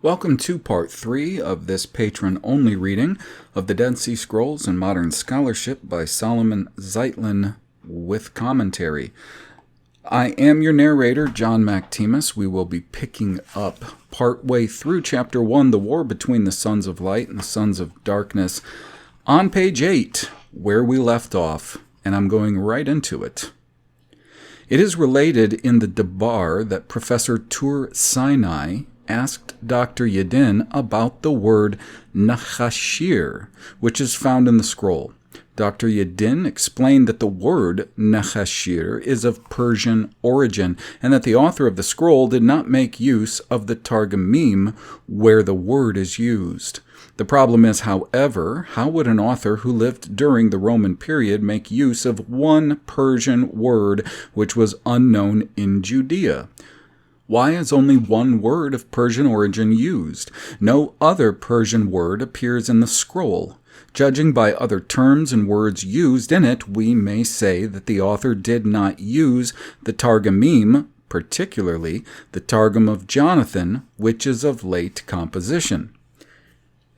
Welcome to part 3 of this Patron-only reading of the Dead Sea Scrolls and Modern Scholarship by Solomon Zeitlin with commentary. I am your narrator, John Machtemes. We will be picking up partway through Chapter 1, The War Between the Sons of Light and the Sons of Darkness, on page 8, where we left off, and I'm going right into it. It is related in the Debar that Professor Tur Sinai asked Dr. Yedin about the word Nachashir, which is found in the scroll. Dr. Yedin explained that the word Nachashir is of Persian origin, and that the author of the scroll did not make use of the Targumim where the word is used. The problem is, however, how would an author who lived during the Roman period make use of one Persian word which was unknown in Judea? Why is only one word of Persian origin used? No other Persian word appears in the scroll. Judging by other terms and words used in it, we may say that the author did not use the Targumim, particularly the Targum of Jonathan, which is of late composition.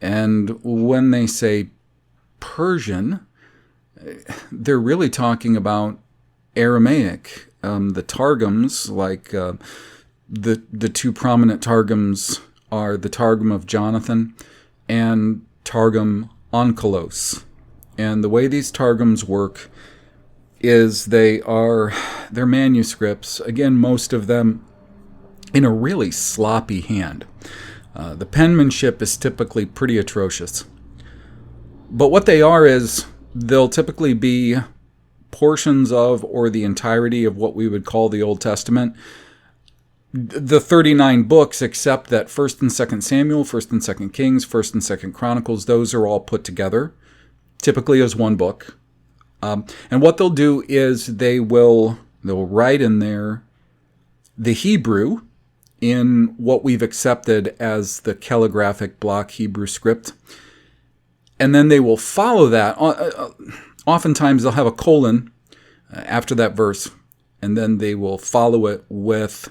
And when they say Persian, they're really talking about Aramaic. The Targums, like the two prominent Targums, are the Targum of Jonathan and Targum Onkelos. And the way these Targums work is they're manuscripts, again, most of them in a really sloppy hand. The penmanship is typically pretty atrocious. But what they are is they'll typically be portions of, or the entirety of, what we would call the Old Testament. The 39 books, except that 1st and 2nd Samuel, 1st and 2nd Kings, 1st and 2nd Chronicles, those are all put together, typically as one book. And what they'll do is they'll write in there the Hebrew in what we've accepted as the calligraphic block Hebrew script. And then they will follow that. Oftentimes they'll have a colon after that verse, and then they will follow it with,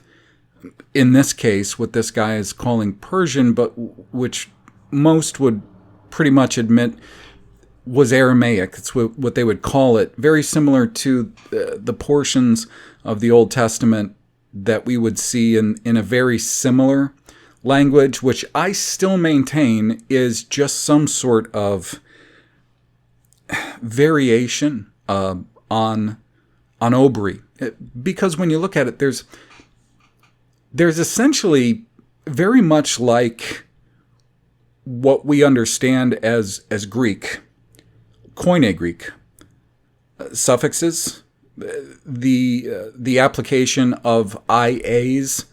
in this case, what this guy is calling Persian, but which most would pretty much admit was Aramaic. It's what they would call it. Very similar to the portions of the Old Testament that we would see in a very similar language, which I still maintain is just some sort of variation on Obri. Because when you look at it, there's essentially very much like what we understand as Greek, Koine Greek, suffixes, the application of IAs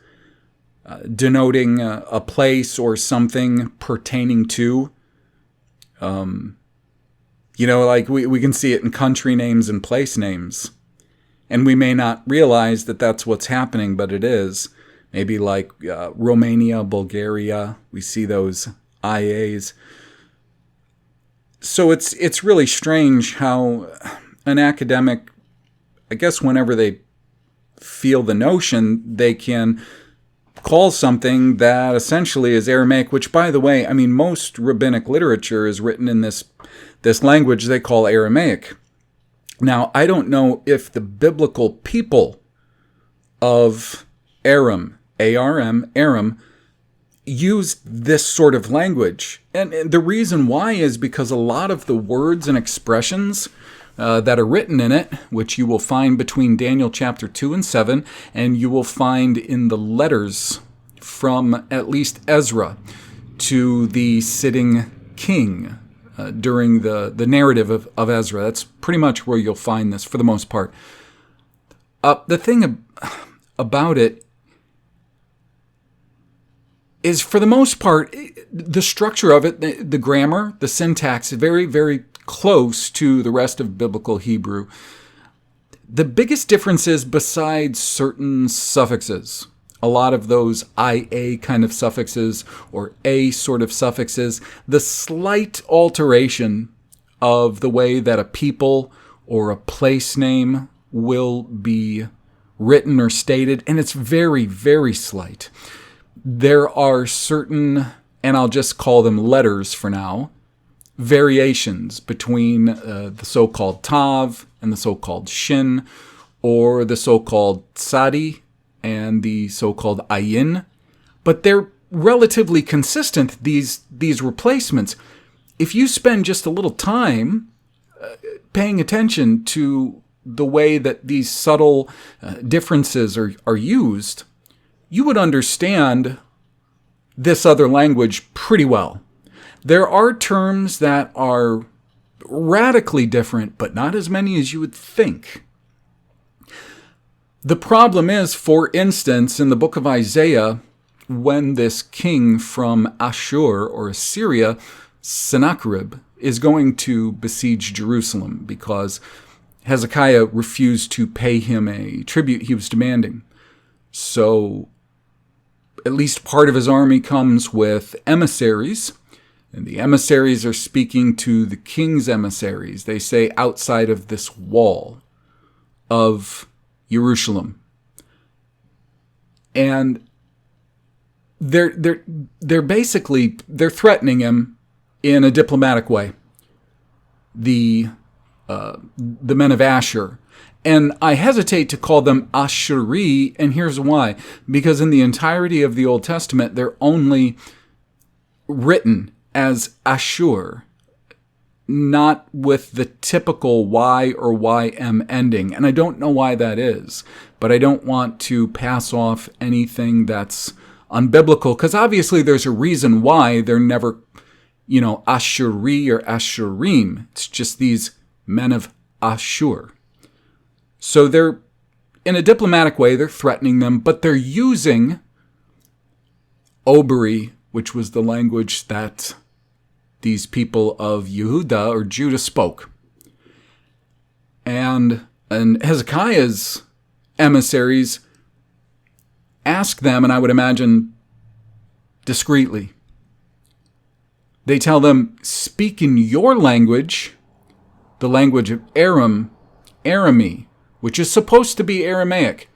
denoting a place or something pertaining to. Like we can see it in country names and place names. And we may not realize that that's what's happening, but it is. Maybe like Romania, Bulgaria, we see those IAs. So it's really strange how an academic, I guess whenever they feel the notion, they can call something that essentially is Aramaic, which, by the way, I mean, most rabbinic literature is written in this language they call Aramaic. Now, I don't know if the biblical people of Aram, Aram, used this sort of language. And the reason why is because a lot of the words and expressions that are written in it, which you will find between Daniel chapter 2 and 7, and you will find in the letters from at least Ezra to the sitting king during the narrative of Ezra. That's pretty much where you'll find this for the most part. The thing about it is, for the most part, the structure of it, the grammar, the syntax, is very, very close to the rest of biblical Hebrew. The biggest difference is, besides certain suffixes, a lot of those IA kind of suffixes or A sort of suffixes, the slight alteration of the way that a people or a place name will be written or stated, and it's very, very slight. there are certain, and I'll just call them letters for now, variations between the so-called Tav and the so-called Shin, or the so-called Tsadi and the so-called Ayin. But they're relatively consistent, these replacements. If you spend just a little time paying attention to the way that these subtle differences are used, you would understand this other language pretty well. There are terms that are radically different, but not as many as you would think. The problem is, for instance, in the book of Isaiah, when this king from Ashur or Assyria, Sennacherib, is going to besiege Jerusalem because Hezekiah refused to pay him a tribute he was demanding. So at least part of his army comes with emissaries, and the emissaries are speaking to the king's emissaries. They say, outside of this wall of Jerusalem. And they're basically threatening him in a diplomatic way. The men of Asher. And I hesitate to call them Ashuri, and here's why. Because in the entirety of the Old Testament, they're only written as Ashur, not with the typical Y or YM ending. And I don't know why that is, but I don't want to pass off anything that's unbiblical, because obviously there's a reason why they're never, Ashuri or Ashurim. It's just these men of Ashur. So they're, in a diplomatic way, they're threatening them, but they're using Oberi, which was the language that these people of Yehuda or Judah spoke. And Hezekiah's emissaries ask them, and I would imagine discreetly, they tell them, speak in your language, the language of Arami, which is supposed to be Aramaic,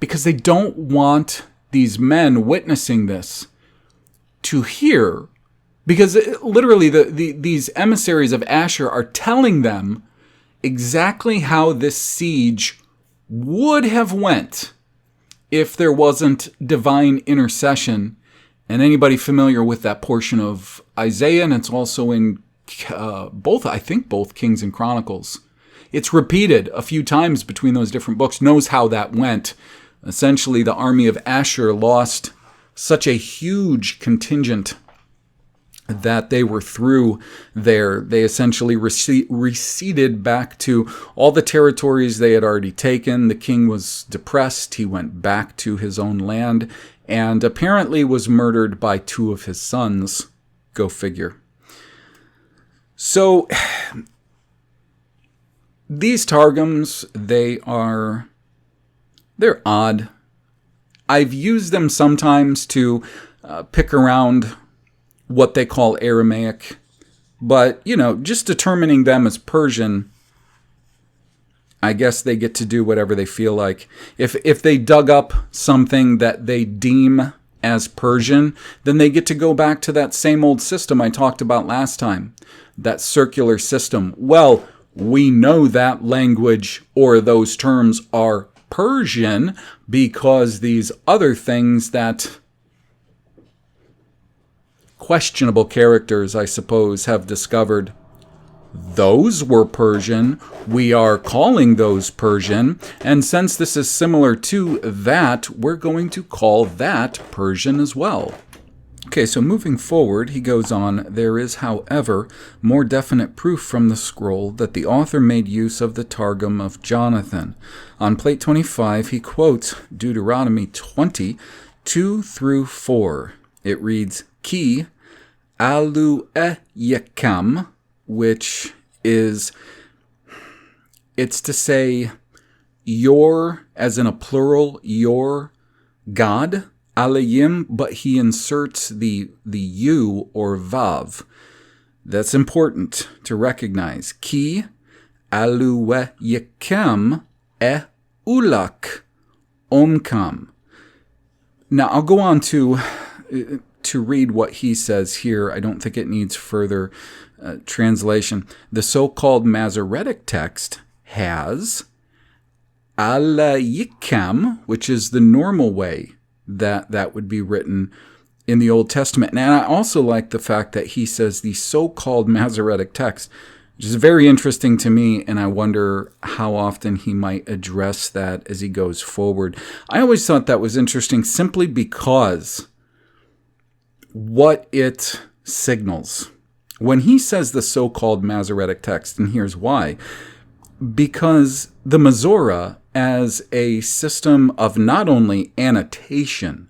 because they don't want these men witnessing this to hear, because literally these emissaries of Asher are telling them exactly how this siege would have went if there wasn't divine intercession. And anybody familiar with that portion of Isaiah, and it's also in both Kings and Chronicles. It's repeated a few times between those different books, knows how that went. Essentially, the army of Asher lost such a huge contingent that they were through there. They essentially receded back to all the territories they had already taken. The king was depressed. He went back to his own land and apparently was murdered by 2 of his sons. Go figure. So these Targums, they're odd. I've used them sometimes to pick around what they call Aramaic, but, just determining them as Persian, I guess they get to do whatever they feel like. If they dug up something that they deem as Persian, then they get to go back to that same old system I talked about last time, that circular system. Well, we know that language or those terms are Persian because these other things that questionable characters, I suppose, have discovered, those were Persian. We are calling those Persian. And since this is similar to that, we're going to call that Persian as well. Okay, so moving forward, he goes on, there is, however, more definite proof from the scroll that the author made use of the Targum of Jonathan. On plate 25, he quotes Deuteronomy 20, 2 through 4. It reads, Ki alu yekam, which is, it's to say, your, as in a plural, your God, alayim, but he inserts the you or vav. That's important to recognize. Ki alu yekem ulak omkam. Now, I'll go on to read what he says here. I don't think it needs further translation. The so-called Masoretic text has alayikam, which is the normal way that would be written in the Old Testament. And I also like the fact that he says the so-called Masoretic text, which is very interesting to me, and I wonder how often he might address that as he goes forward. I always thought that was interesting simply because what it signals. When he says the so-called Masoretic text, and here's why. Because the Masorah, as a system of not only annotation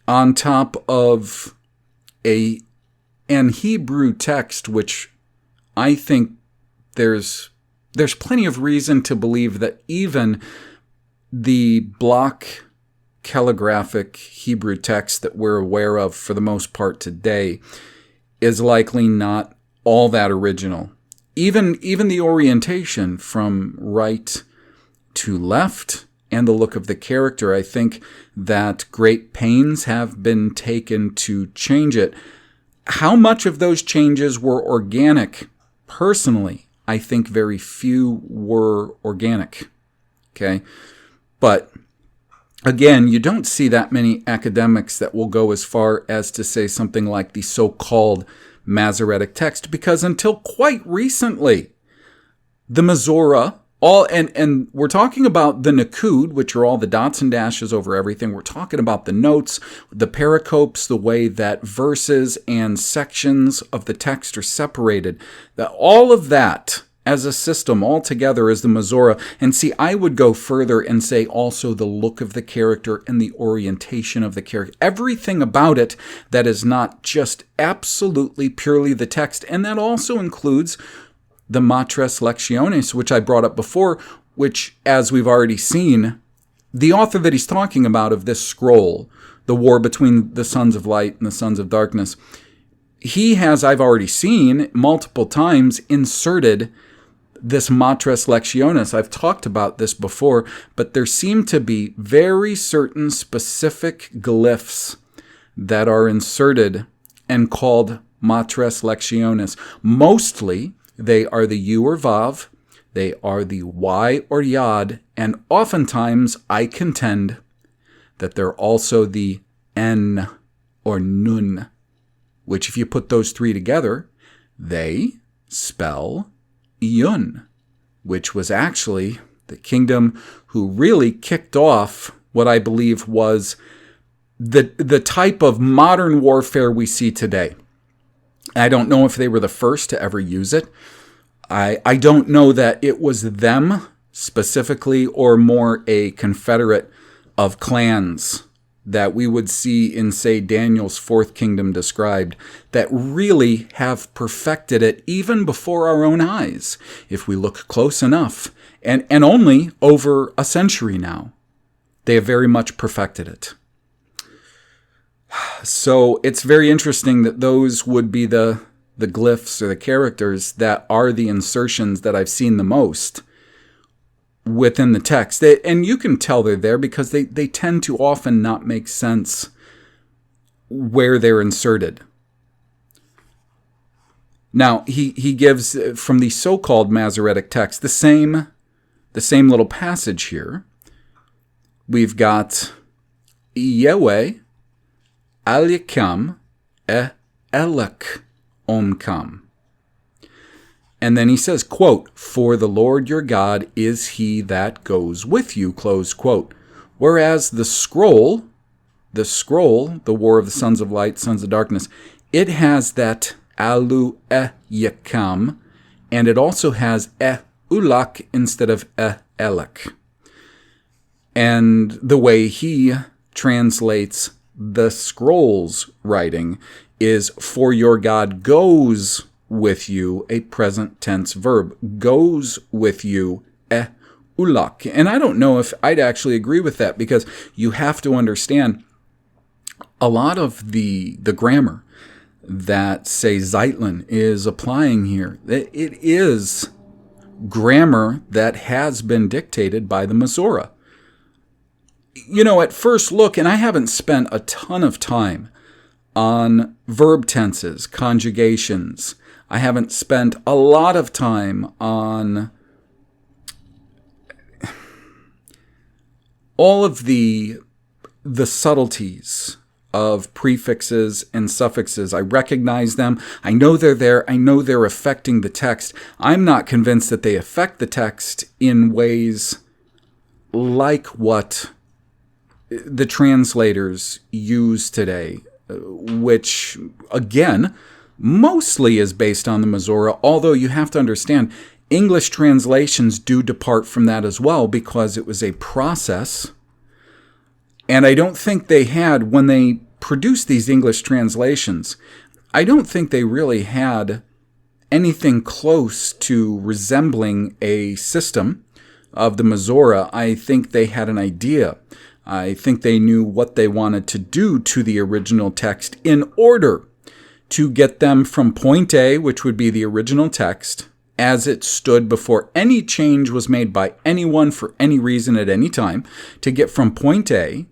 on top of an Hebrew text, which I think there's plenty of reason to believe that even the block calligraphic Hebrew text that we're aware of for the most part today is likely not all that original. Even the orientation from right to left and the look of the character, I think that great pains have been taken to change it. How much of those changes were organic? Personally, I think very few were organic. Okay? But again, you don't see that many academics that will go as far as to say something like the so-called Masoretic text, because until quite recently, the Masorah, and we're talking about the Nakud, which are all the dots and dashes over everything. We're talking about the notes, the pericopes, the way that verses and sections of the text are separated. All of that as a system all together is the Masorah. And see, I would go further and say also the look of the character and the orientation of the character. Everything about it that is not just absolutely purely the text. And that also includes the Matres Lectiones, which I brought up before, which, as we've already seen, the author that he's talking about of this scroll, the war between the sons of light and the sons of darkness, he has, I've already seen multiple times, inserted this Matres Lectiones. I've talked about this before, but there seem to be very certain specific glyphs that are inserted and called Matres Lectiones. Mostly, they are the U or Vav, they are the Y or Yod, and oftentimes I contend that they're also the N or Nun, which if you put those three together, they spell Iyun, which was actually the kingdom who really kicked off what I believe was the type of modern warfare we see today. I don't know if they were the first to ever use it. I don't know that it was them specifically or more a confederate of clans that we would see in, say, Daniel's fourth kingdom described that really have perfected it even before our own eyes, if we look close enough. And only over a century now, they have very much perfected it. So it's very interesting that those would be the glyphs or the characters that are the insertions that I've seen the most within the text. And you can tell they're there because they tend to often not make sense where they're inserted. Now, he gives from the so-called Masoretic text the same little passage here. We've got Yahweh Alikam Elek Omkam. And then he says, quote, "For the Lord your God is he that goes with you," close quote. Whereas the scroll, the war of the sons of light, sons of darkness, it has that alu yakam, and it also has ulak instead of elek. And the way he translates the scroll's writing is, "For your God goes with you," a present tense verb, goes with you, ulak. And I don't know if I'd actually agree with that, because you have to understand a lot of the grammar that, say, Zeitlin is applying here. It is grammar that has been dictated by the Masorah. at first look, and I haven't spent a ton of time on verb tenses, conjugations. I haven't spent a lot of time on all of the subtleties of prefixes and suffixes. I recognize them. I know they're there. I know they're affecting the text. I'm not convinced that they affect the text in ways like what the translators use today, which, again, mostly is based on the Masorah, although you have to understand English translations do depart from that as well because it was a process. And I don't think they had, when they produced these English translations, I don't think they really had anything close to resembling a system of the Masorah. I think they had an idea. I think they knew what they wanted to do to the original text in order to get them from point A, which would be the original text, as it stood before any change was made by anyone for any reason at any time, to get from point A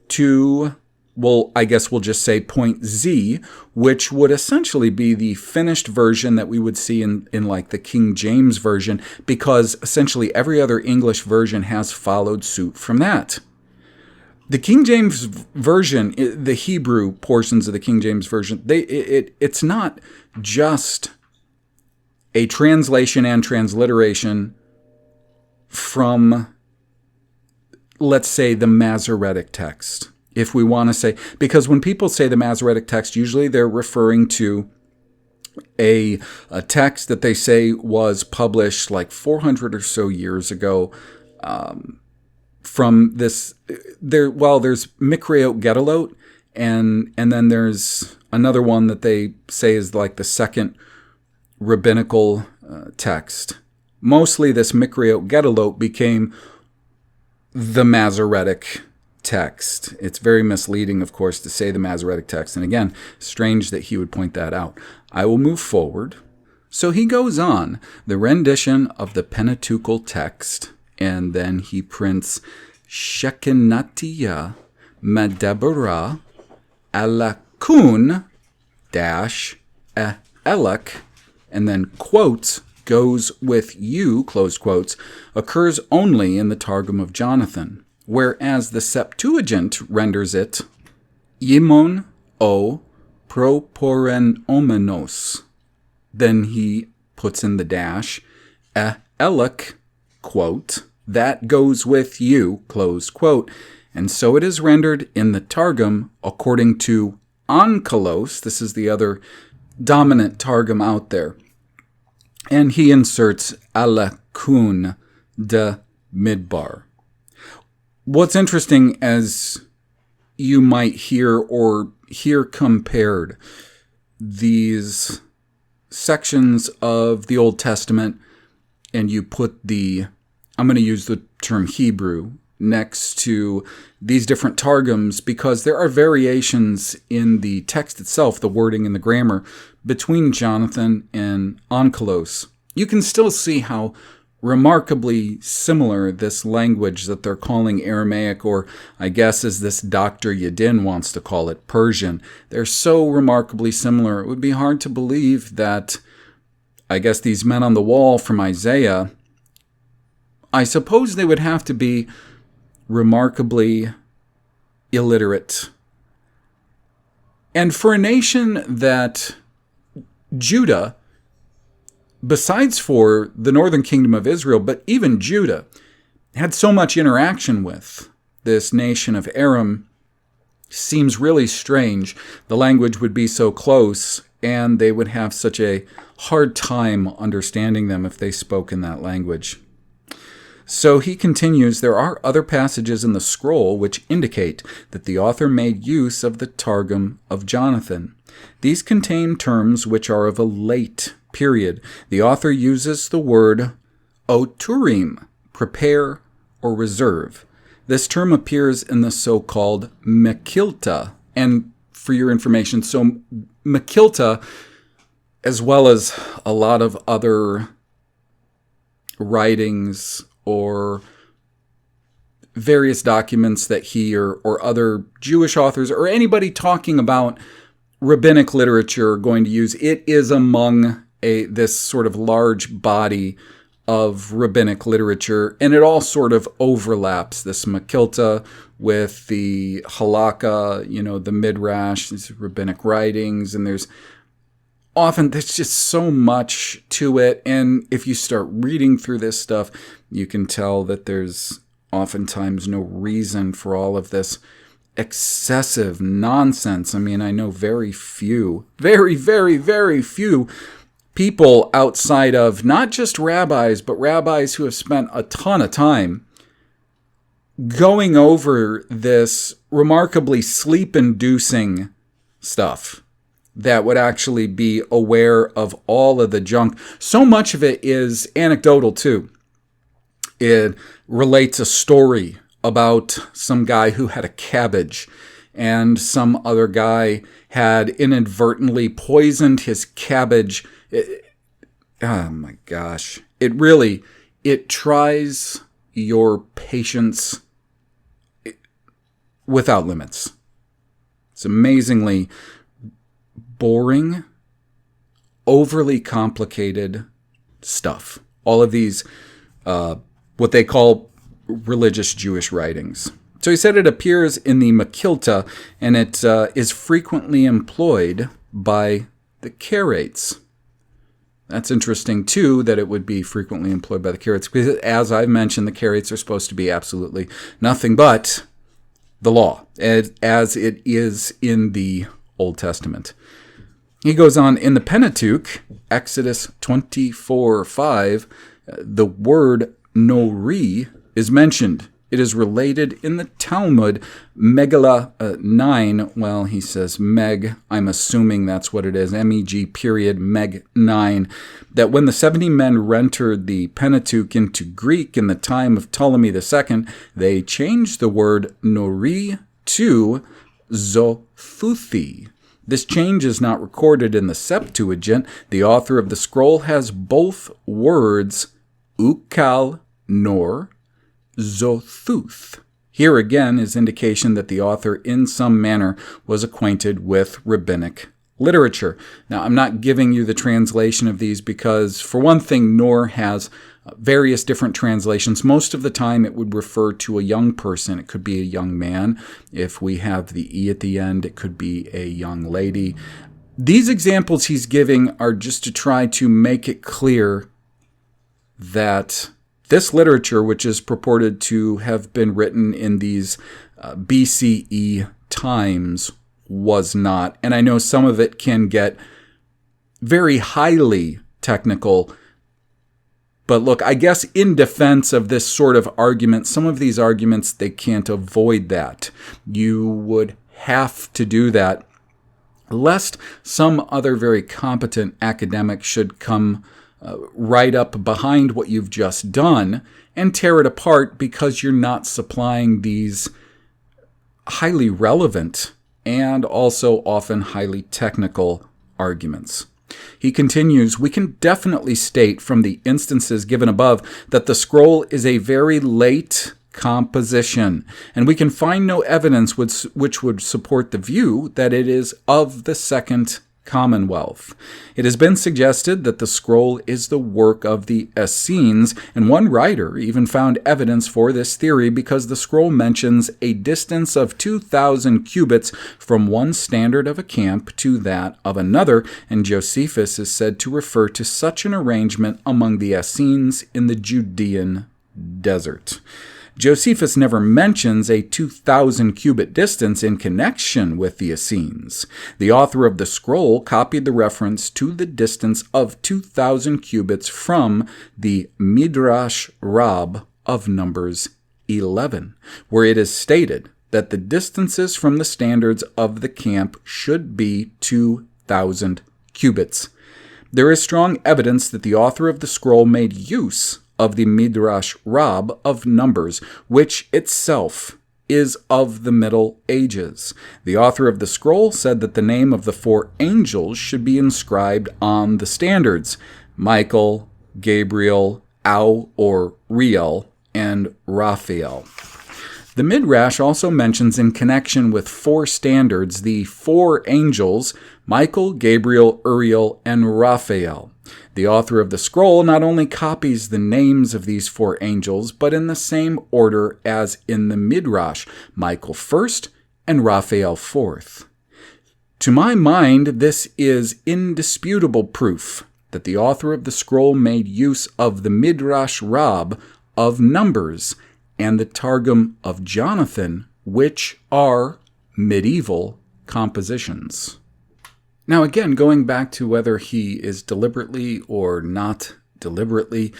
to, well, I guess we'll just say point Z, which would essentially be the finished version that we would see in like the King James Version, because essentially every other English version has followed suit from that. The King James Version, the Hebrew portions of the King James Version, it's not just a translation and transliteration from, let's say, the Masoretic text. If we want to say, because when people say the Masoretic text, usually they're referring to a text that they say was published like 400 or so years ago. From this, there's Mikreot Gedolot, and then there's another one that they say is like the second rabbinical text. Mostly this Mikreot Gedolot became the Masoretic text. It's very misleading, of course, to say the Masoretic text. And again, strange that he would point that out. I will move forward. So he goes on, the rendition of the Pentateuchal text, and then he prints Shekinatiya Medebera Alakun dash Elak, and then quotes, goes with you, close quotes, occurs only in the Targum of Jonathan, whereas the Septuagint renders it Yimon o proporenomenos. Then he puts in the dash, Elak, quote, that goes with you, close quote. And so it is rendered in the Targum according to Onkelos. This is the other dominant Targum out there. And he inserts Alakun de Midbar. What's interesting, as you might hear or hear compared, these sections of the Old Testament, and you put I'm going to use the term Hebrew, next to these different Targums, because there are variations in the text itself, the wording and the grammar, between Jonathan and Onkelos. You can still see how remarkably similar this language that they're calling Aramaic, or I guess as this Dr. Yedin wants to call it, Persian. They're so remarkably similar. It would be hard to believe that, I guess, these men on the wall from Isaiah, I suppose they would have to be remarkably illiterate. And for a nation that Judah, besides for the northern kingdom of Israel, but even Judah, had so much interaction with, this nation of Aram, seems really strange. The language would be so close, and they would have such a hard time understanding them if they spoke in that language. So he continues, there are other passages in the scroll which indicate that the author made use of the Targum of Jonathan. These contain terms which are of a late period. The author uses the word oturim, prepare or reserve. This term appears in the so-called Mekilta. And for your information, so Mekilta, as well as a lot of other writings or various documents that he or other Jewish authors or anybody talking about rabbinic literature are going to use, it is among this sort of large body of rabbinic literature, and it all sort of overlaps, this Makilta with the Halakha, the Midrash, these rabbinic writings, and there's just so much to it. And if you start reading through this stuff, you can tell that there's oftentimes no reason for all of this excessive nonsense. I mean, I know very few, very, very, very few people outside of not just rabbis, but rabbis who have spent a ton of time going over this remarkably sleep-inducing stuff that would actually be aware of all of the junk. So much of it is anecdotal, too. It relates a story about some guy who had a cabbage, and some other guy had inadvertently poisoned his cabbage. Oh my gosh. It tries your patience without limits. It's amazingly boring, overly complicated stuff. All of these, what they call religious Jewish writings. So he said it appears in the Makilta, and it is frequently employed by the Karaites. That's interesting, too, that it would be frequently employed by the Karaites, because as I've mentioned, the Karaites are supposed to be absolutely nothing but the law, as it is in the Old Testament. He goes on, in the Pentateuch, Exodus 24:5, the word nori is mentioned. It is related in the Talmud, Megillah 9. Well, he says Meg. I'm assuming that's what it is. MEG period, Meg 9. That when the 70 men rendered the Pentateuch into Greek in the time of Ptolemy II, they changed the word nori to zothuthi. This change is not recorded in the Septuagint. The author of the scroll has both words, ukal nor, zothuth. Here again is indication that the author in some manner was acquainted with rabbinic literature. Now, I'm not giving you the translation of these because, for one thing, nor has various different translations. Most of the time it would refer to a young person. It could be a young man. If we have the E at the end, it could be a young lady. These examples he's giving are just to try to make it clear that this literature, which is purported to have been written in these BCE times, was not. And I know some of it can get very highly technical. But look, I guess in defense of this sort of argument, some of these arguments, they can't avoid that. You would have to do that, lest some other very competent academic should come right up behind what you've just done and tear it apart because you're not supplying these highly relevant and also often highly technical arguments. He continues, we can definitely state from the instances given above that the scroll is a very late composition, and we can find no evidence which would support the view that it is of the Second Commonwealth. It has been suggested that the scroll is the work of the Essenes, and one writer even found evidence for this theory because the scroll mentions a distance of 2,000 cubits from one standard of a camp to that of another, and Josephus is said to refer to such an arrangement among the Essenes in the Judean desert. Josephus never mentions a 2,000 cubit distance in connection with the Essenes. The author of the scroll copied the reference to the distance of 2,000 cubits from the Midrash Rab of Numbers 11, where it is stated that the distances from the standards of the camp should be 2,000 cubits. There is strong evidence that the author of the scroll made use of the Midrash Rab of Numbers, which itself is of the Middle Ages. The author of the scroll said that the name of the 4 angels should be inscribed on the standards: Michael, Gabriel, Au or Riel, and Raphael. The Midrash also mentions, in connection with 4 standards, the 4 angels, Michael, Gabriel, Uriel, and Raphael. The author of the scroll not only copies the names of these 4 angels, but in the same order as in the Midrash, Michael first and Raphael fourth. To my mind, this is indisputable proof that the author of the scroll made use of the Midrash Rab of Numbers and the Targum of Jonathan, which are medieval compositions. Now again, going back to whether he is deliberately or not deliberately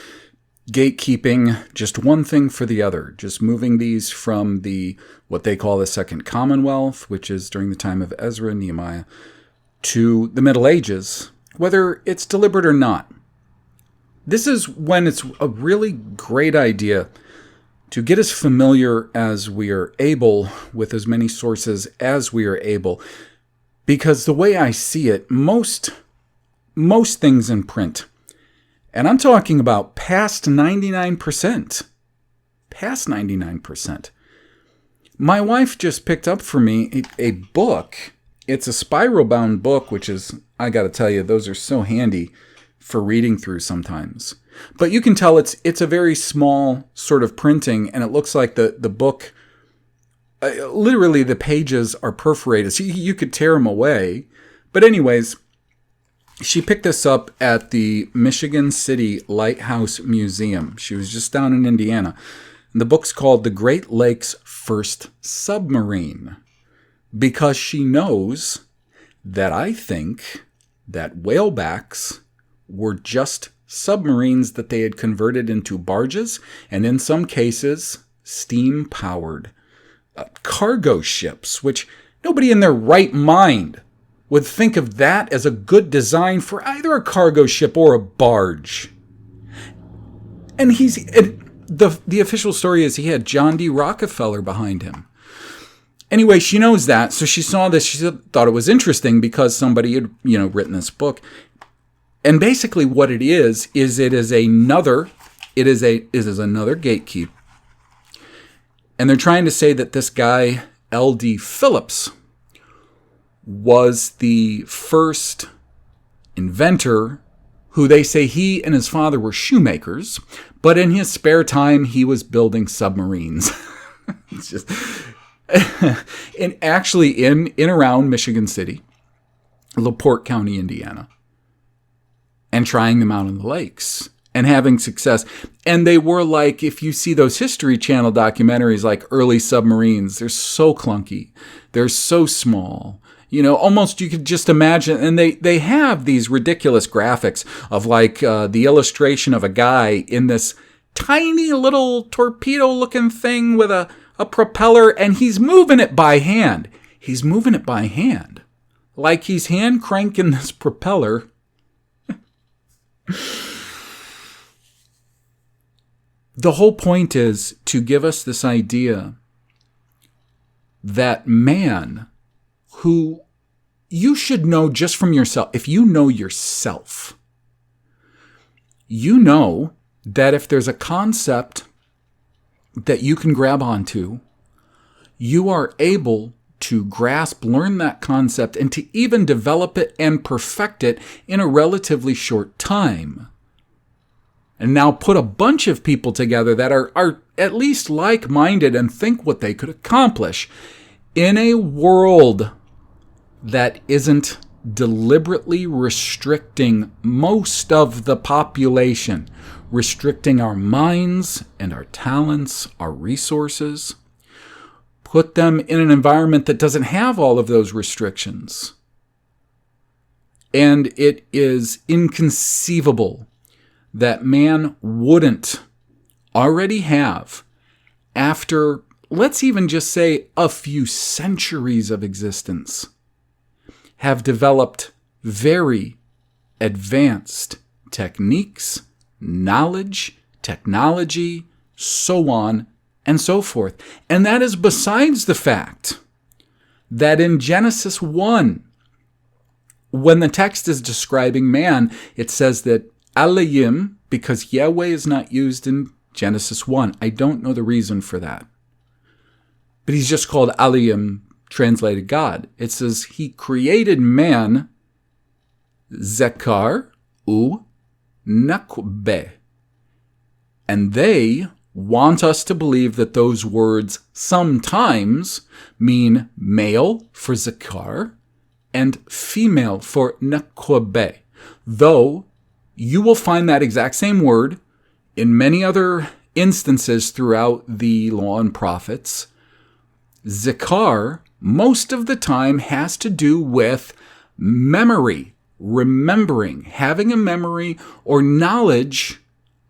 gatekeeping just one thing for the other, just moving these from what they call the Second Commonwealth, which is during the time of Ezra and Nehemiah, to the Middle Ages, whether it's deliberate or not. This is when it's a really great idea to get as familiar as we are able with as many sources as we are able, because the way I see it, most things in print, and I'm talking about past 99%, My wife just picked up for me a book. It's a spiral-bound book, which is, I got to tell you, those are so handy for reading through sometimes. But you can tell it's a very small sort of printing, and it looks like the book, literally the pages are perforated. So you could tear them away. But anyways, she picked this up at the Michigan City Lighthouse Museum. She was just down in Indiana. And the book's called The Great Lakes First Submarine, because she knows that I think that whalebacks were just submarines that they had converted into barges, and in some cases, steam-powered cargo ships, which nobody in their right mind would think of that as a good design for either a cargo ship or a barge. And the official story is he had John D. Rockefeller behind him. Anyway, she knows that, so she saw this. She thought it was interesting because somebody had, written this book. And basically, what it is another gatekeep. And they're trying to say that this guy, L.D. Phillips, was the first inventor who they say he and his father were shoemakers, but in his spare time, he was building submarines. It's just... and actually in around Michigan City, LaPorte County, Indiana, and trying them out on the lakes and having success. And they were like, if you see those History Channel documentaries, like early submarines, they're so clunky. They're so small. Almost you could just imagine. And they have these ridiculous graphics of like the illustration of a guy in this tiny little torpedo-looking thing with a propeller, and he's moving it by hand. Like he's hand cranking this propeller. The whole point is to give us this idea that man, who you should know just from yourself, if you know yourself, you know that if there's a concept that you can grab onto, you are able to grasp, learn that concept, and to even develop it and perfect it in a relatively short time. And now put a bunch of people together that are at least like-minded and think what they could accomplish in a world that isn't deliberately restricting most of the population, restricting our minds and our talents, our resources. Put them in an environment that doesn't have all of those restrictions. And it is inconceivable that man wouldn't already have, after, let's even just say, a few centuries of existence, have developed very advanced techniques, knowledge, technology, so on and so forth. And that is besides the fact that in Genesis 1, when the text is describing man, it says that Elohim, because Yahweh is not used in Genesis 1. I don't know the reason for that. but he's just called Aliyim, translated God. It says he created man, Zekar u Nakbe. And they want us to believe that those words sometimes mean male for Zekar and female for Nakbe, though you will find that exact same word in many other instances throughout the Law and Prophets. Zekar, most of the time, has to do with memory, remembering, having a memory or knowledge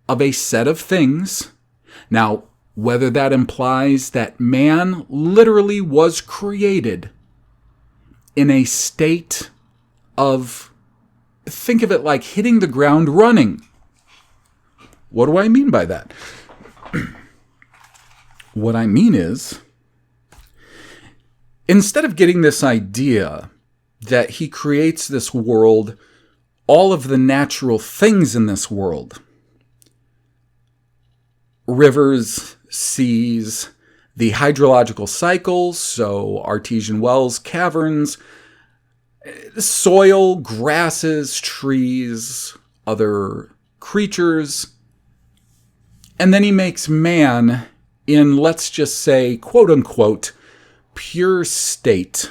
of a set of things. Now, whether that implies that man literally was created in a state of, think of it like hitting the ground running. What do I mean by that? What I mean is, instead of getting this idea that he creates this world, all of the natural things in this world, rivers, seas, the hydrological cycles, so artesian wells, caverns, soil, grasses, trees, other creatures, and then he makes man in, let's just say, quote unquote, pure state,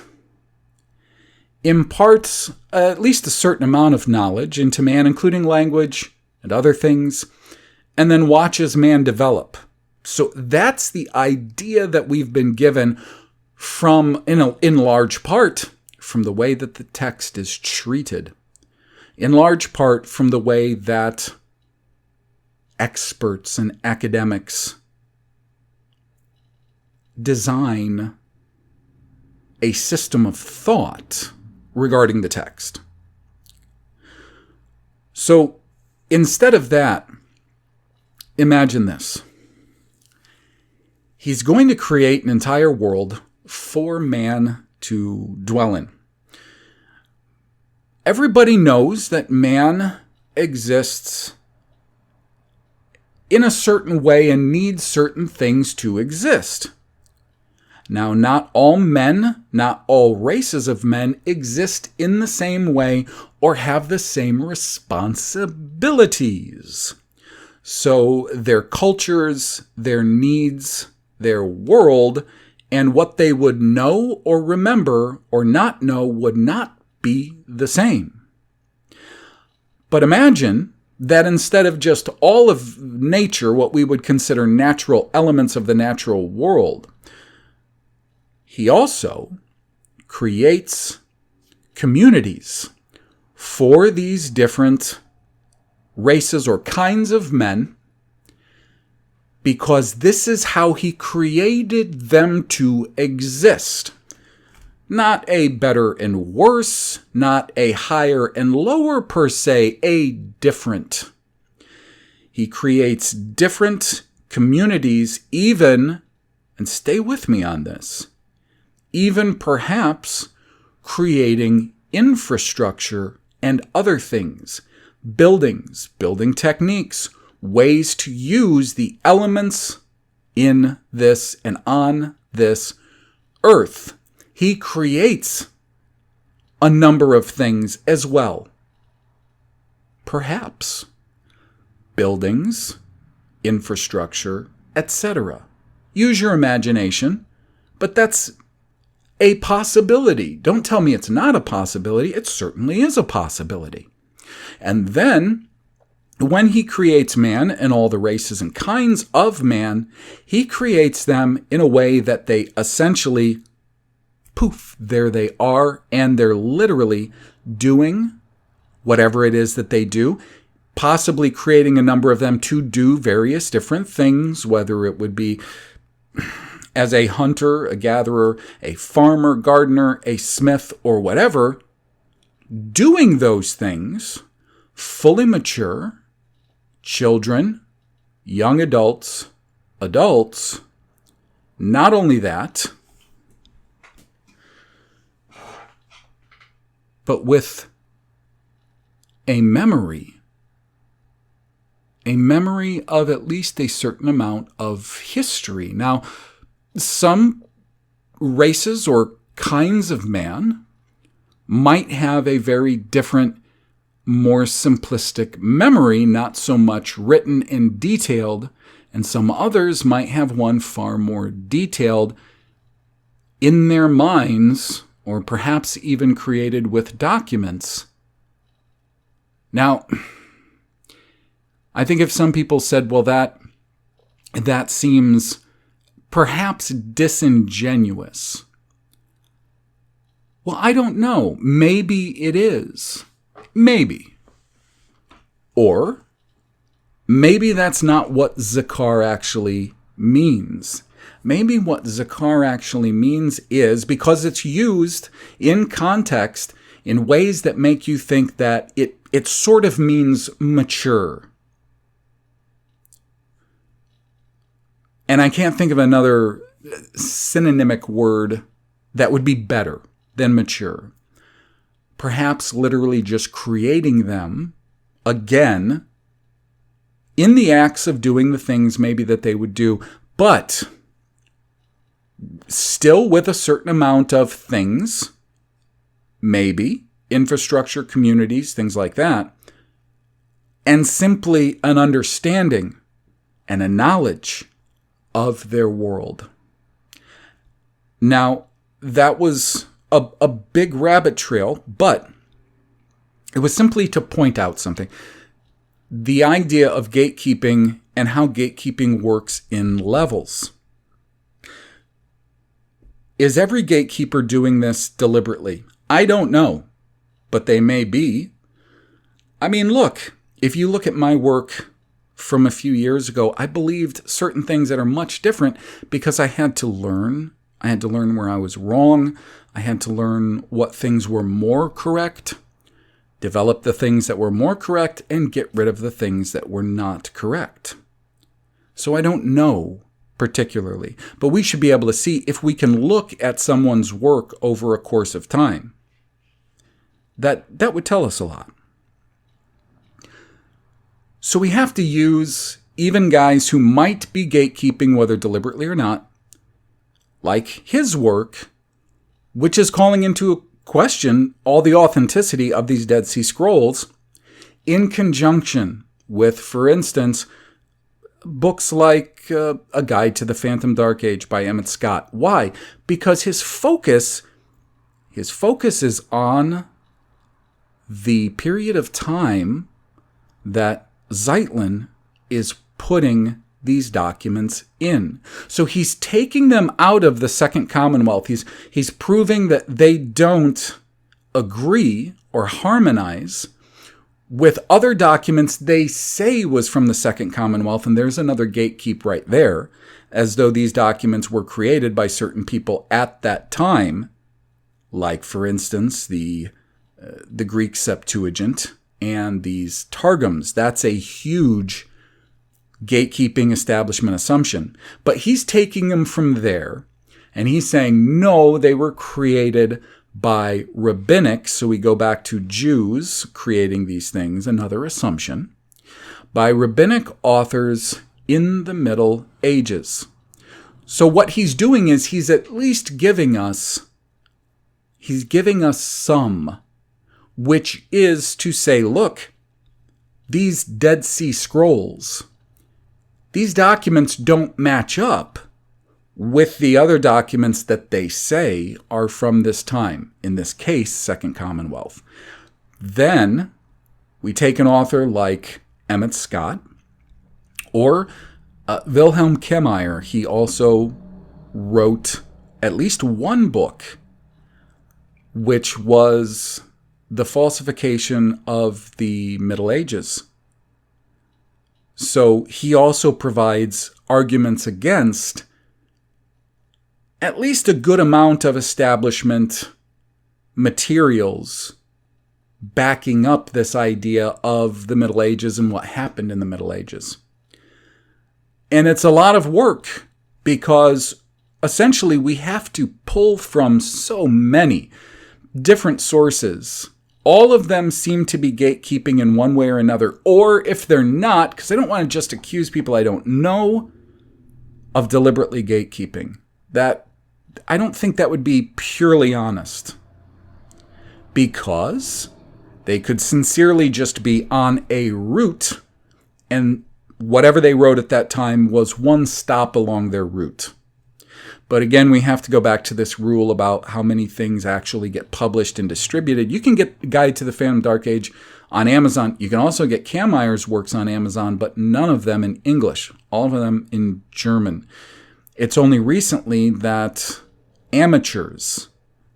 imparts at least a certain amount of knowledge into man, including language and other things, and then watches man develop. So that's the idea that we've been given from, in large part, from the way that the text is treated, in large part from the way that experts and academics design a system of thought regarding the text. So instead of that, imagine this. He's going to create an entire world for man to dwell in. Everybody knows that man exists in a certain way and needs certain things to exist. Now, not all men, not all races of men exist in the same way or have the same responsibilities. So their cultures, their needs, their world, and what they would know or remember or not know would not be the same. But imagine that instead of just all of nature, what we would consider natural elements of the natural world, he also creates communities for these different races or kinds of men, because this is how he created them to exist. Not a better and worse, not a higher and lower per se, a different. He creates different communities, even, and stay with me on this, even perhaps creating infrastructure and other things, buildings, building techniques, ways to use the elements in this and on this earth. He creates a number of things as well. Perhaps buildings, infrastructure, etc. Use your imagination, but that's a possibility. Don't tell me it's not a possibility. It certainly is a possibility. And then, when he creates man and all the races and kinds of man, he creates them in a way that they essentially, poof, there they are, and they're literally doing whatever it is that they do, possibly creating a number of them to do various different things, whether it would be as a hunter, a gatherer, a farmer, gardener, a smith, or whatever, doing those things, fully mature, children, young adults, not only that, but with a memory of at least a certain amount of history. Now, some races or kinds of man might have a very different, more simplistic memory, not so much written and detailed, and some others might have one far more detailed in their minds, or perhaps even created with documents. Now, I think if some people said, well, that seems perhaps disingenuous. Well, I don't know. Maybe it is. Maybe. Or maybe that's not what Zakar actually means. Maybe what Zakar actually means is, because it's used in context in ways that make you think that it sort of means mature. And I can't think of another synonymic word that would be better than mature. Perhaps literally just creating them again in the acts of doing the things maybe that they would do, but still with a certain amount of things, maybe infrastructure, communities, things like that, and simply an understanding and a knowledge of their world. Now, that was a big rabbit trail, but it was simply to point out something. The idea of gatekeeping and how gatekeeping works in levels. Is every gatekeeper doing this deliberately? I don't know, but they may be. I mean, look, if you look at my work from a few years ago, I believed certain things that are much different because I had to learn. I had to learn where I was wrong. I had to learn what things were more correct, develop the things that were more correct, and get rid of the things that were not correct. So I don't know particularly, but we should be able to see if we can look at someone's work over a course of time. That would tell us a lot. So we have to use even guys who might be gatekeeping, whether deliberately or not, like his work, which is calling into question all the authenticity of these Dead Sea Scrolls, in conjunction with, for instance, books like A Guide to the Phantom Dark Age by Emmett Scott. Why? Because his focus is on the period of time that Zeitlin is putting these documents in. So he's taking them out of the Second Commonwealth. He's proving that they don't agree or harmonize with other documents they say was from the Second Commonwealth, and there's another gatekeep right there, as though these documents were created by certain people at that time, like, for instance, the Greek Septuagint and these Targums. That's a huge gatekeeping establishment assumption. But he's taking them from there, and he's saying, no, they were created by rabbinic, so we go back to Jews creating these things, another assumption, by rabbinic authors in the Middle Ages. So what he's doing is he's at least giving us some, which is to say, look, these Dead Sea Scrolls, these documents don't match up with the other documents that they say are from this time, in this case, Second Commonwealth. Then we take an author like Emmett Scott or Wilhelm Kemmeyer. He also wrote at least one book, which was the falsification of the Middle Ages. So he also provides arguments against at least a good amount of establishment materials backing up this idea of the Middle Ages and what happened in the Middle Ages. And it's a lot of work because essentially we have to pull from so many different sources. All of them seem to be gatekeeping in one way or another, or if they're not, because I don't want to just accuse people I don't know of deliberately gatekeeping. I don't think that would be purely honest, because they could sincerely just be on a route, and whatever they wrote at that time was one stop along their route. But again, we have to go back to this rule about how many things actually get published and distributed. You can get Guide to the Phantom Dark Age on Amazon. You can also get Kameyer's works on Amazon, but none of them in English, all of them in German. It's only recently that amateurs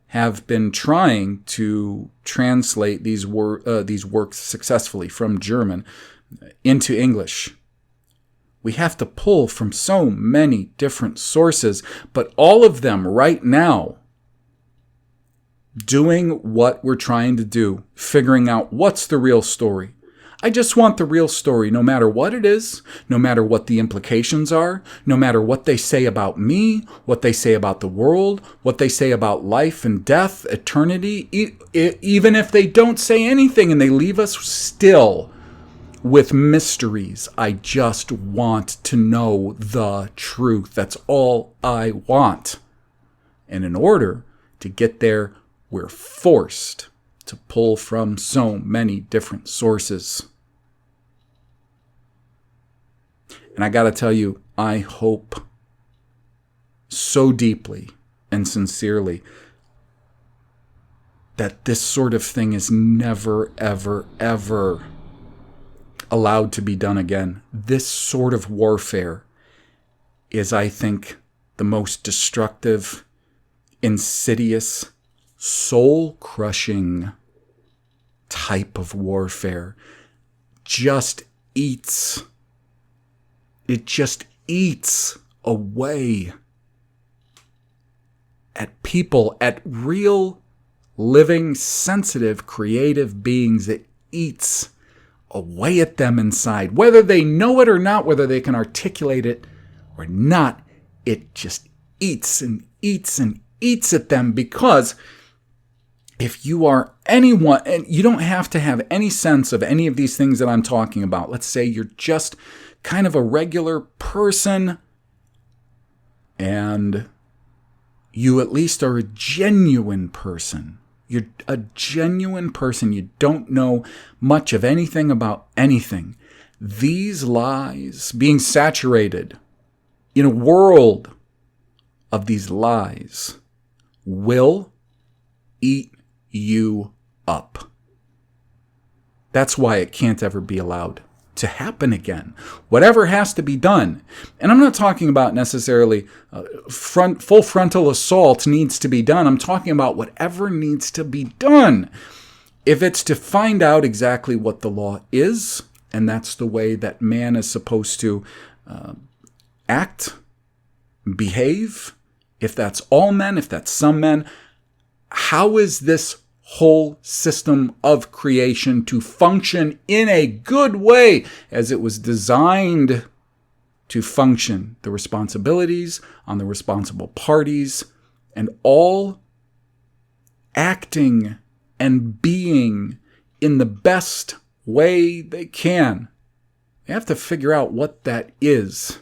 have been trying to translate these works successfully from German into English. We have to pull from so many different sources, but all of them right now doing what we're trying to do, figuring out what's the real story. I just want the real story, no matter what it is, no matter what the implications are, no matter what they say about me, what they say about the world, what they say about life and death, eternity, even if they don't say anything and they leave us still with mysteries. I just want to know the truth. That's all I want. And in order to get there, we're forced to pull from so many different sources. And I got to tell you, I hope so deeply and sincerely that this sort of thing is never, ever, ever allowed to be done again. This sort of warfare is, I think, the most destructive, insidious, soul-crushing type of warfare. It just eats away at people, at real, living, sensitive, creative beings. It eats away at them inside. Whether they know it or not, whether they can articulate it or not, it just eats and eats and eats at them. Because if you are anyone, and you don't have to have any sense of any of these things that I'm talking about. Let's say you're just kind of a regular person, and you at least are a genuine person. You're a genuine person. You don't know much of anything about anything. These lies, being saturated in a world of these lies, will eat you up. That's why it can't ever be allowed to happen again. Whatever has to be done. And I'm not talking about necessarily full frontal assault needs to be done. I'm talking about whatever needs to be done. If it's to find out exactly what the law is, and that's the way that man is supposed to act, behave, if that's all men, if that's some men, how is this whole system of creation to function in a good way as it was designed to function? The responsibilities on the responsible parties, and all acting and being in the best way they can. They have to figure out what that is.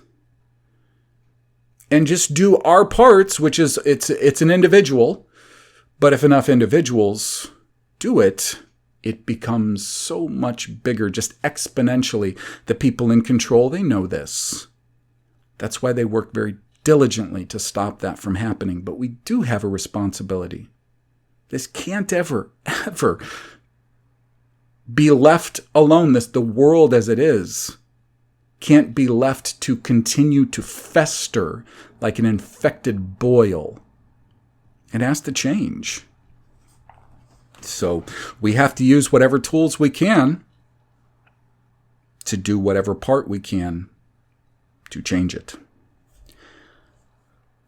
And just do our parts, which is, it's an individual. But if enough individuals do it, it becomes so much bigger, just exponentially. The people in control, they know this. That's why they work very diligently to stop that from happening. But we do have a responsibility. This can't ever, ever be left alone. The world as it is can't be left to continue to fester like an infected boil. It has to change. So we have to use whatever tools we can to do whatever part we can to change it.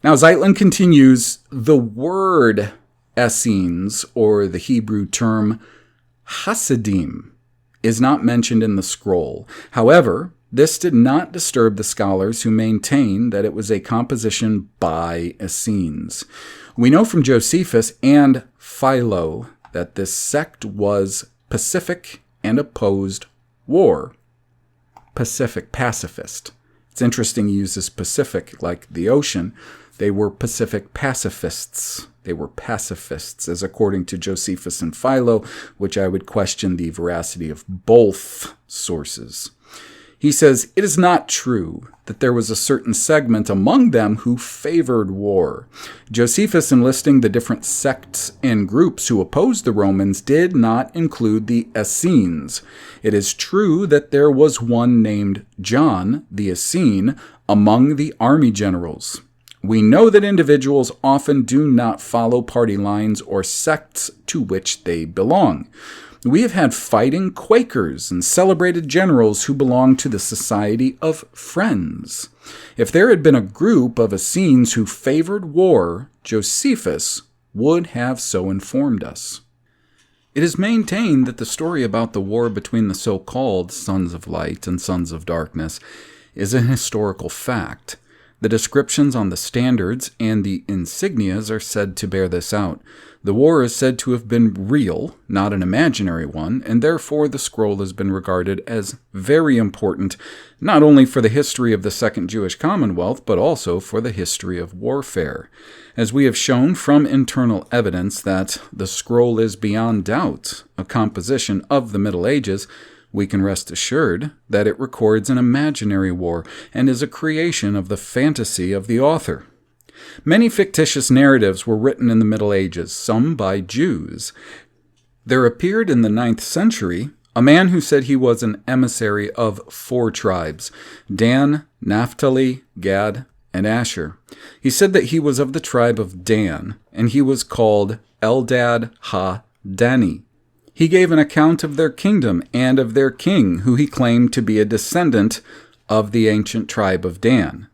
Now, Zeitlin continues, the word Essenes, or the Hebrew term Hasidim, is not mentioned in the scroll. However, this did not disturb the scholars who maintain that it was a composition by Essenes. We know from Josephus and Philo that this sect was pacific and opposed war. Pacific, pacifist. It's interesting he uses Pacific like the ocean. They were Pacific pacifists. They were pacifists, as according to Josephus and Philo, which I would question the veracity of both sources. He says, "It is not true that there was a certain segment among them who favored war." Josephus, enlisting the different sects and groups who opposed the Romans, did not include the Essenes. It is true that there was one named John, the Essene, among the army generals. We know that individuals often do not follow party lines or sects to which they belong. We have had fighting Quakers and celebrated generals who belonged to the Society of Friends. If there had been a group of Essenes who favored war, Josephus would have so informed us. It is maintained that the story about the war between the so-called Sons of Light and Sons of Darkness is an historical fact. The descriptions on the standards and the insignias are said to bear this out. The war is said to have been real, not an imaginary one, and therefore the scroll has been regarded as very important, not only for the history of the Second Jewish Commonwealth, but also for the history of warfare. As we have shown from internal evidence that the scroll is beyond doubt a composition of the Middle Ages, we can rest assured that it records an imaginary war and is a creation of the fantasy of the author. Many fictitious narratives were written in the Middle Ages, some by Jews. There appeared in the 9th century a man who said he was an emissary of 4 tribes, Dan, Naphtali, Gad, and Asher. He said that he was of the tribe of Dan, and he was called Eldad ha-Dani. He gave an account of their kingdom and of their king, who he claimed to be a descendant of the ancient tribe of Dan.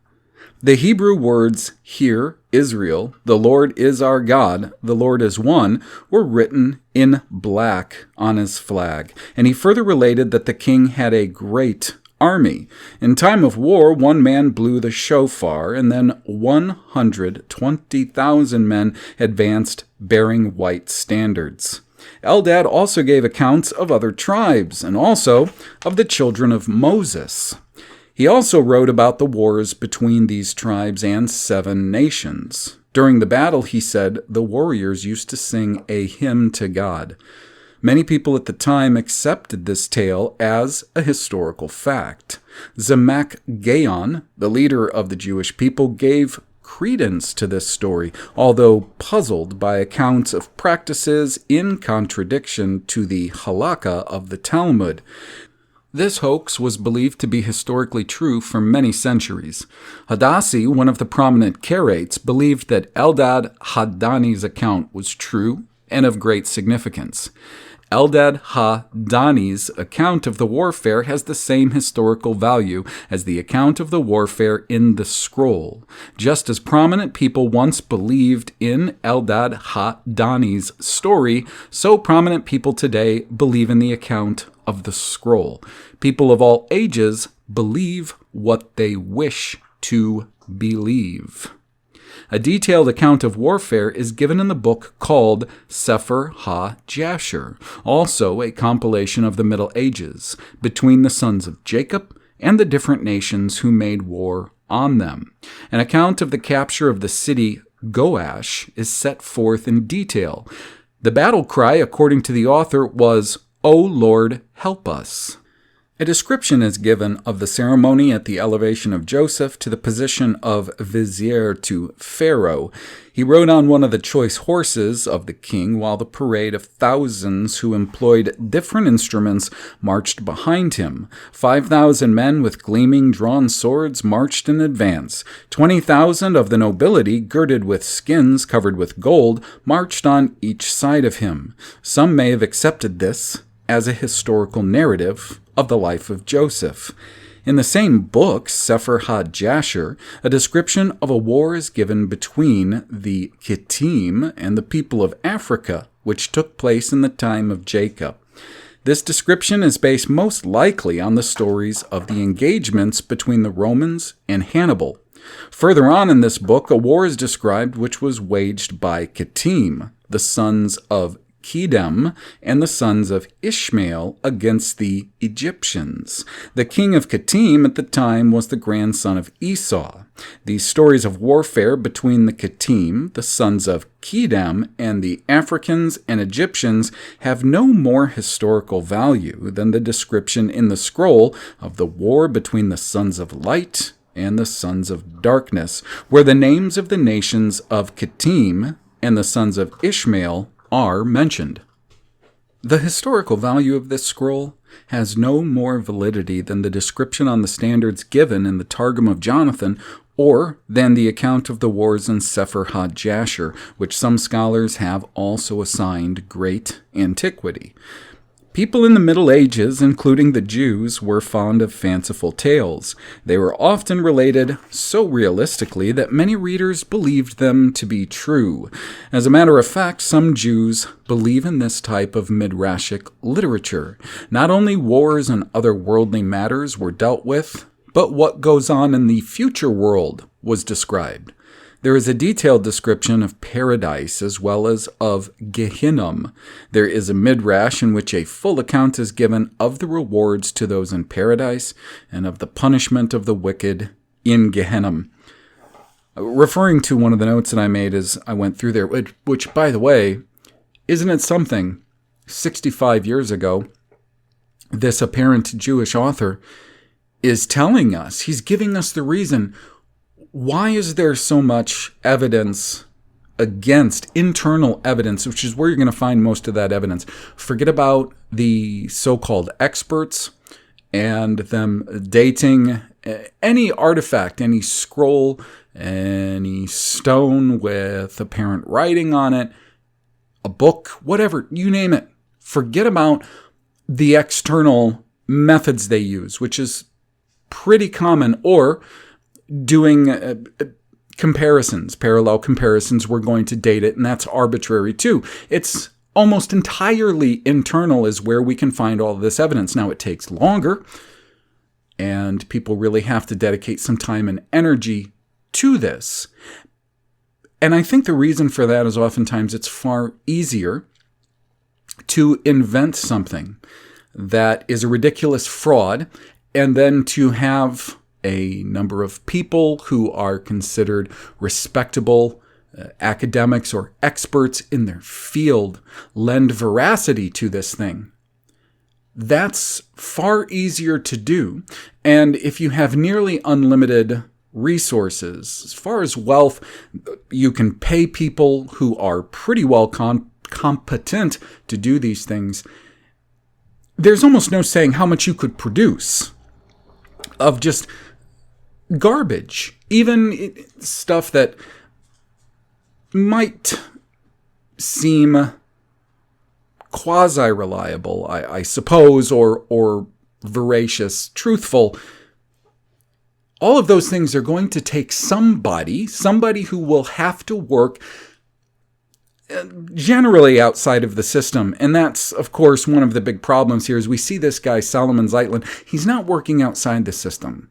The Hebrew words, "Hear, Israel, the Lord is our God, the Lord is one," were written in black on his flag, and he further related that the king had a great army. In time of war, one man blew the shofar, and then 120,000 men advanced bearing white standards. Eldad also gave accounts of other tribes, and also of the children of Moses. He also wrote about the wars between these tribes and 7 nations. During the battle, he said, the warriors used to sing a hymn to God. Many people at the time accepted this tale as a historical fact. Zemak Gaon, the leader of the Jewish people, gave credence to this story, although puzzled by accounts of practices in contradiction to the halakha of the Talmud. This hoax was believed to be historically true for many centuries. Hadassi, one of the prominent Karaites, believed that Eldad ha-Dani's account was true and of great significance. Eldad ha-Dani's account of the warfare has the same historical value as the account of the warfare in the scroll. Just as prominent people once believed in Eldad ha-Dani's story, so prominent people today believe in the account of the scroll. People of all ages believe what they wish to believe. A detailed account of warfare is given in the book called Sefer ha-Jasher, also a compilation of the Middle Ages, between the sons of Jacob and the different nations who made war on them. An account of the capture of the city Goash is set forth in detail. The battle cry, according to the author, was, "O Lord, help us." A description is given of the ceremony at the elevation of Joseph to the position of vizier to Pharaoh. He rode on one of the choice horses of the king, while the parade of thousands who employed different instruments marched behind him. 5,000 men with gleaming drawn swords marched in advance. 20,000 of the nobility, girded with skins covered with gold, marched on each side of him. Some may have accepted this as a historical narrative of the life of Joseph. In the same book, Sefer ha-Jasher, a description of a war is given between the Kittim and the people of Africa, which took place in the time of Jacob. This description is based most likely on the stories of the engagements between the Romans and Hannibal. Further on in this book, a war is described which was waged by Kittim, the sons of Kedem and the sons of Ishmael against the Egyptians. The king of Kittim at the time was the grandson of Esau. These stories of warfare between the Kittim, the sons of Kedem, and the Africans and Egyptians have no more historical value than the description in the scroll of the war between the sons of light and the sons of darkness, where the names of the nations of Kittim and the sons of Ishmael are mentioned. The historical value of this scroll has no more validity than the description on the standards given in the Targum of Jonathan, or than the account of the wars in Sefer HaJasher, which some scholars have also assigned great antiquity. People in the Middle Ages, including the Jews, were fond of fanciful tales. They were often related so realistically that many readers believed them to be true. As a matter of fact, some Jews believe in this type of midrashic literature. Not only wars and other worldly matters were dealt with, but what goes on in the future world was described. There is a detailed description of paradise as well as of Gehinnom. There is a midrash in which a full account is given of the rewards to those in paradise and of the punishment of the wicked in Gehinnom. Referring to one of the notes that I made as I went through there, which, by the way, isn't it something? 65 years ago, this apparent Jewish author is telling us, he's giving us the reason. Why is there so much evidence against internal evidence, which is where you're going to find most of that evidence? Forget about the so-called experts and them dating any artifact, any scroll, any stone with apparent writing on it, a book, whatever, you name it. Forget about the external methods they use, which is pretty common, or doing comparisons, parallel comparisons. We're going to date it, and that's arbitrary too. It's almost entirely internal is where we can find all of this evidence. Now, it takes longer, and people really have to dedicate some time and energy to this. And I think the reason for that is oftentimes it's far easier to invent something that is a ridiculous fraud, and then to have a number of people who are considered respectable academics or experts in their field lend veracity to this thing. That's far easier to do. And if you have nearly unlimited resources, as far as wealth, you can pay people who are pretty well competent to do these things. There's almost no saying how much you could produce of just garbage, even stuff that might seem quasi-reliable, I suppose, or veracious, truthful. All of those things are going to take somebody who will have to work generally outside of the system. And that's, of course, one of the big problems here is we see this guy, Solomon Zeitlin. He's not working outside the system.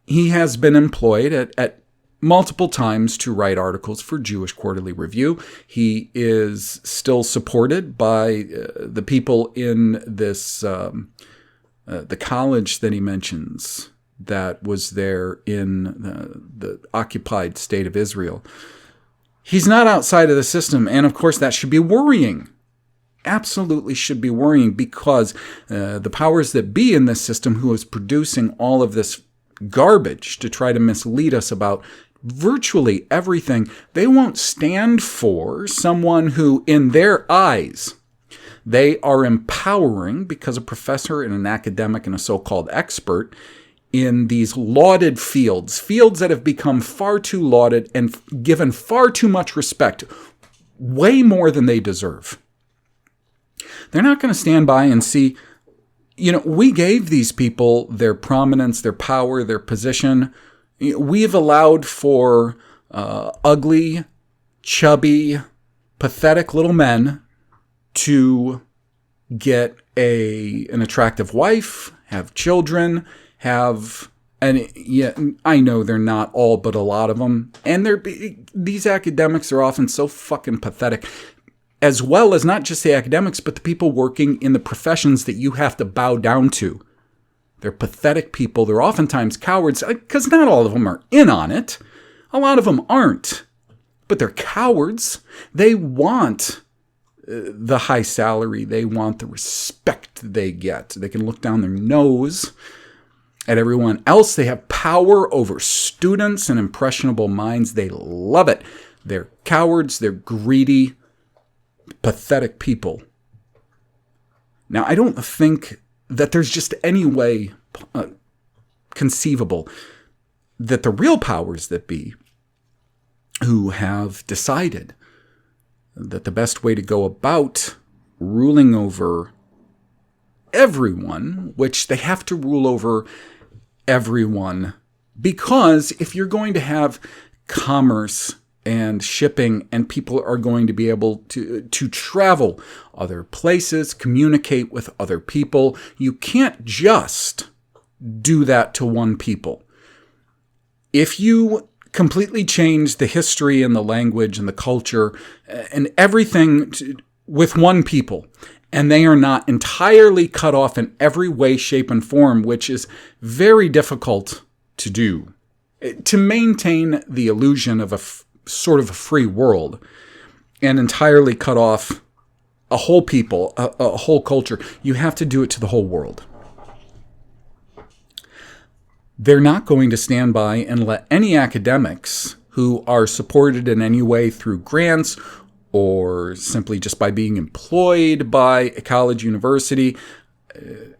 He has been employed at multiple times to write articles for Jewish Quarterly Review. He is still supported by the people in this, the college that he mentions that was there in the occupied state of Israel. He's not outside of the system, and of course that should be worrying. Absolutely should be worrying, because the powers that be in this system, who is producing all of this garbage to try to mislead us about virtually everything, they won't stand for someone who, in their eyes, they are empowering because a professor and an academic and a so-called expert in these lauded fields that have become far too lauded and given far too much respect, way more than they deserve. They're not going to stand by and see, we gave these people their prominence, their power, their position. We've allowed for ugly, chubby, pathetic little men to get an attractive wife, have children, and yeah, I know they're not all, but a lot of them. And these academics are often so fucking pathetic. as well as not just the academics, but the people working in the professions that you have to bow down to. They're pathetic people. They're oftentimes cowards, because not all of them are in on it. A lot of them aren't. But they're cowards. They want the high salary. They want the respect they get. They can look down their nose at everyone else. They have power over students and impressionable minds. They love it. They're cowards. They're greedy, pathetic people. Now, I don't think that there's just any way conceivable that the real powers that be, who have decided that the best way to go about ruling over everyone, which they have to rule over everyone, because if you're going to have commerce and shipping, and people are going to be able to travel other places, communicate with other people, you can't just do that to one people. If you completely change the history and the language and the culture and everything with one people, and they are not entirely cut off in every way, shape, and form, which is very difficult to do, to maintain the illusion of a sort of a free world and entirely cut off a whole people, a whole culture, you have to do it to the whole world. They're not going to stand by and let any academics who are supported in any way through grants or simply just by being employed by a college university,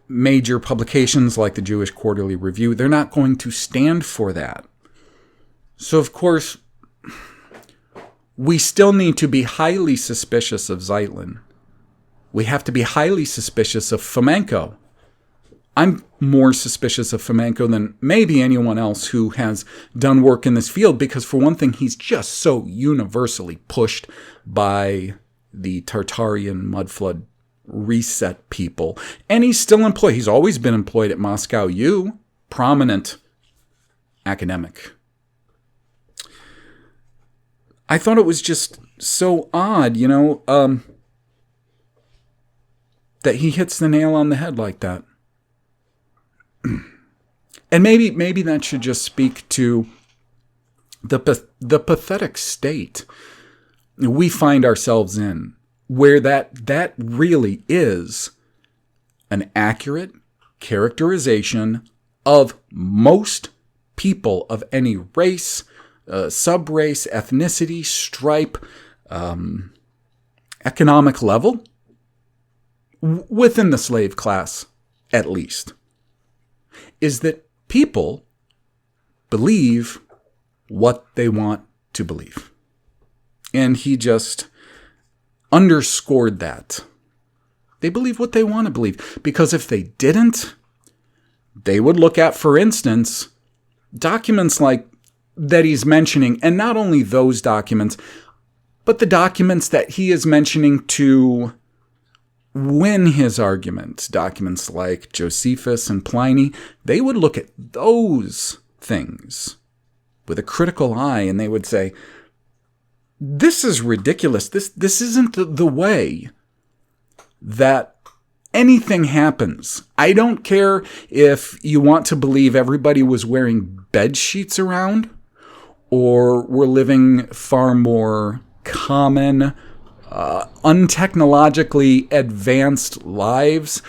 major publications like the Jewish Quarterly Review, they're not going to stand for that. So, of course, we still need to be highly suspicious of Zeitlin. We have to be highly suspicious of Fomenko. I'm more suspicious of Fomenko than maybe anyone else who has done work in this field, because for one thing, he's just so universally pushed by the Tartarian mudflood reset people. And he's still employed. He's always been employed at Moscow U, prominent academic. I thought it was just so odd, that he hits the nail on the head like that. And maybe that should just speak to the pathetic state we find ourselves in, where that really is an accurate characterization of most people of any race, sub-race, ethnicity, stripe, economic level, within the slave class, at least, is that people believe what they want to believe. And he just underscored that. They believe what they want to believe. Because if they didn't, they would look at, for instance, documents like that he's mentioning, and not only those documents, but the documents that he is mentioning to win his arguments, documents like Josephus and Pliny. They would look at those things with a critical eye, and they would say, this is ridiculous. This isn't the way that anything happens. I don't care if you want to believe everybody was wearing bed sheets around, or were living far more common, untechnologically advanced lives.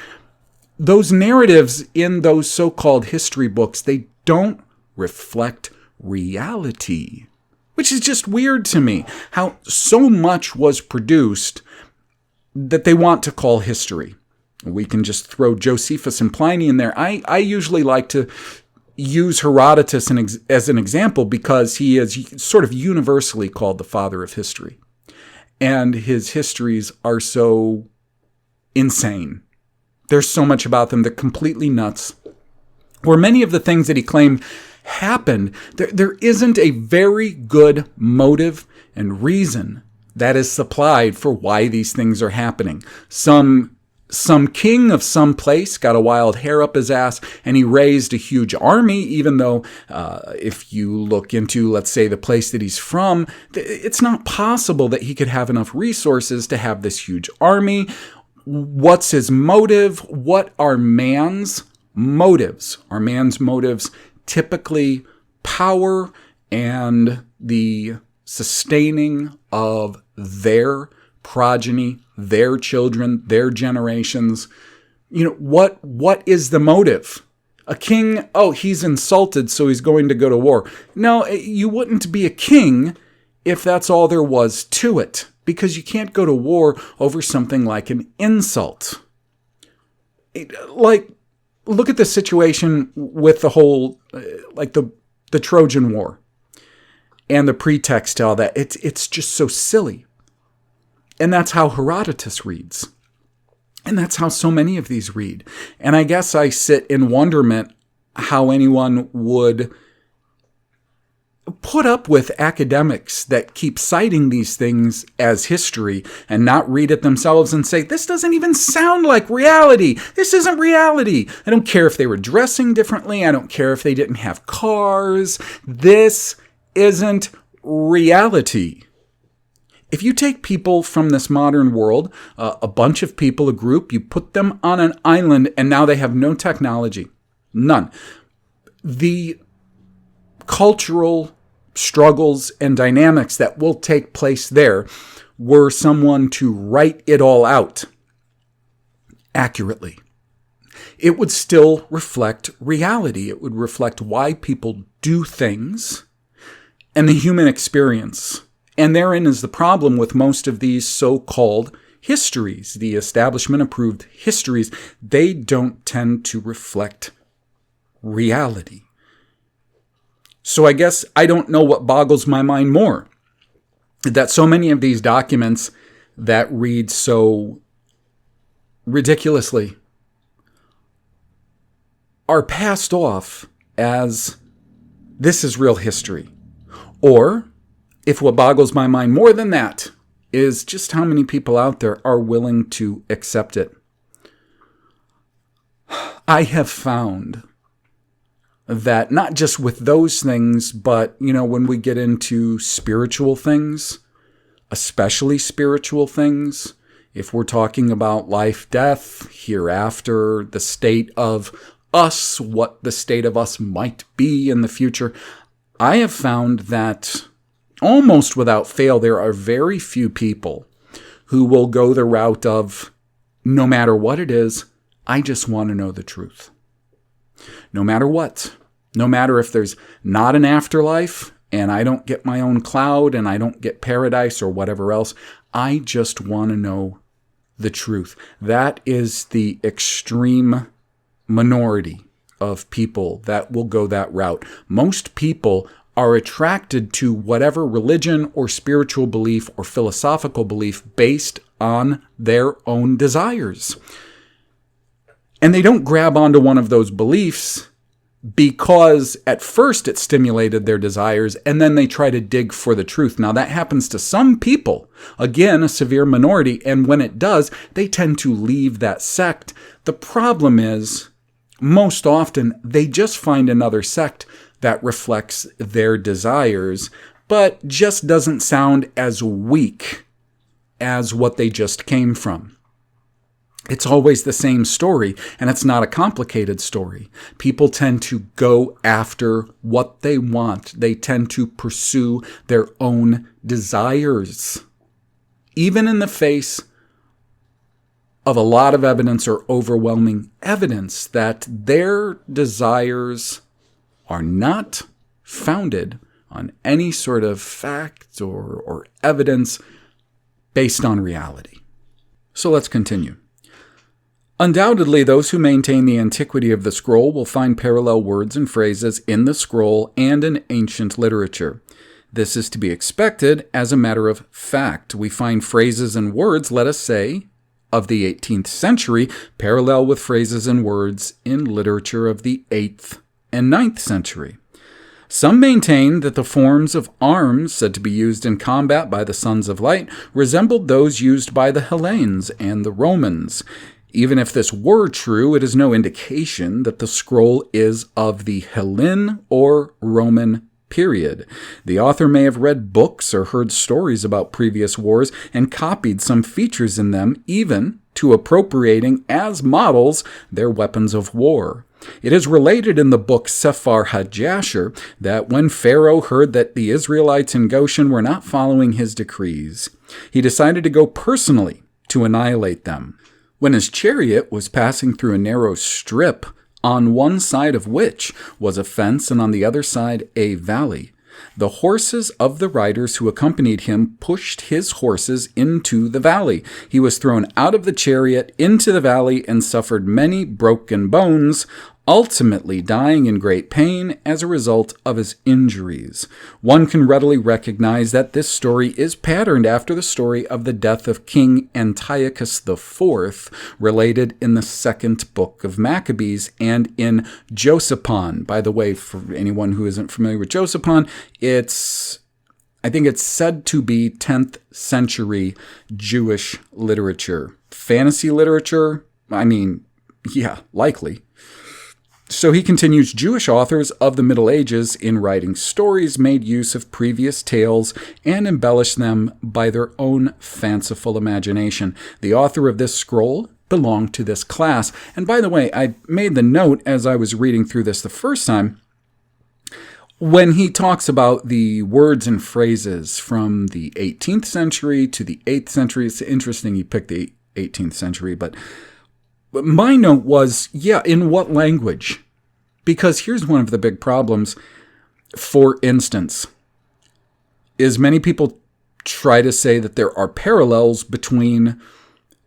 Those narratives in those so-called history books, they don't reflect reality, which is just weird to me, how so much was produced that they want to call history. We can just throw Josephus and Pliny in there. I usually like to use Herodotus as an example, because he is sort of universally called the father of history. And his histories are so insane. There's so much about them that are completely nuts. Where many of the things that he claimed happened, there isn't a very good motive and reason that is supplied for why these things are happening. Some some king of some place got a wild hair up his ass and he raised a huge army, even though if you look into, let's say, the place that he's from, it's not possible that he could have enough resources to have this huge army. What's his motive? What are man's motives? Are man's motives typically power and the sustaining of their progeny, their children, their generations? What is the motive? A king, he's insulted, so he's going to go to war. No, you wouldn't be a king if that's all there was to it, because you can't go to war over something like an insult. Look at the situation with the whole, the Trojan War and the pretext to all that. It's just so silly. And that's how Herodotus reads. And that's how so many of these read. And I guess I sit in wonderment how anyone would put up with academics that keep citing these things as history and not read it themselves and say, this doesn't even sound like reality. This isn't reality. I don't care if they were dressing differently. I don't care if they didn't have cars. This isn't reality. If you take people from this modern world, a bunch of people, a group, you put them on an island and now they have no technology. None. The cultural struggles and dynamics that will take place there were someone to write it all out accurately. It would still reflect reality. It would reflect why people do things and the human experience. And therein is the problem with most of these so-called histories, the establishment-approved histories. They don't tend to reflect reality. So I guess I don't know what boggles my mind more, that so many of these documents that read so ridiculously are passed off as this is real history. Or, if what boggles my mind more than that is just how many people out there are willing to accept it. I have found that not just with those things, but, when we get into spiritual things, especially spiritual things, if we're talking about life, death, hereafter, the state of us, what the state of us might be in the future, I have found that almost without fail, there are very few people who will go the route of, no matter what it is, I just want to know the truth. No matter what. No matter if there's not an afterlife, and I don't get my own cloud, and I don't get paradise or whatever else, I just want to know the truth. That is the extreme minority of people that will go that route. Most people are attracted to whatever religion or spiritual belief or philosophical belief based on their own desires. And they don't grab onto one of those beliefs because at first it stimulated their desires and then they try to dig for the truth. Now that happens to some people, again, a severe minority, and when it does, they tend to leave that sect. The problem is, most often, they just find another sect that reflects their desires, but just doesn't sound as weak as what they just came from. It's always the same story, and it's not a complicated story. People tend to go after what they want. They tend to pursue their own desires, even in the face of a lot of evidence or overwhelming evidence that their desires are not founded on any sort of fact or evidence based on reality. So let's continue. Undoubtedly, those who maintain the antiquity of the scroll will find parallel words and phrases in the scroll and in ancient literature. This is to be expected as a matter of fact. We find phrases and words, let us say, of the 18th century, parallel with phrases and words in literature of the 8th and 9th century. Some maintain that the forms of arms said to be used in combat by the Sons of Light resembled those used by the Hellenes and the Romans. Even if this were true, it is no indication that the scroll is of the Hellenic or Roman period. The author may have read books or heard stories about previous wars and copied some features in them, even to appropriating as models their weapons of war. It is related in the book Sefer HaJasher that when Pharaoh heard that the Israelites in Goshen were not following his decrees, he decided to go personally to annihilate them. When his chariot was passing through a narrow strip, on one side of which was a fence and on the other side a valley, the horses of the riders who accompanied him pushed his horses into the valley. He was thrown out of the chariot into the valley and suffered many broken bones, ultimately dying in great pain as a result of his injuries. One can readily recognize that this story is patterned after the story of the death of King Antiochus IV, related in the second book of Maccabees and in Josephon. By the way, for anyone who isn't familiar with Josephon, I think it's said to be 10th century Jewish literature. Fantasy literature? Yeah, likely. So he continues, Jewish authors of the Middle Ages in writing stories made use of previous tales and embellished them by their own fanciful imagination. The author of this scroll belonged to this class. And by the way, I made the note as I was reading through this the first time, when he talks about the words and phrases from the 18th century to the 8th century. It's interesting he picked the 18th century, but my note was, in what language? Because here's one of the big problems. For instance, is many people try to say that there are parallels between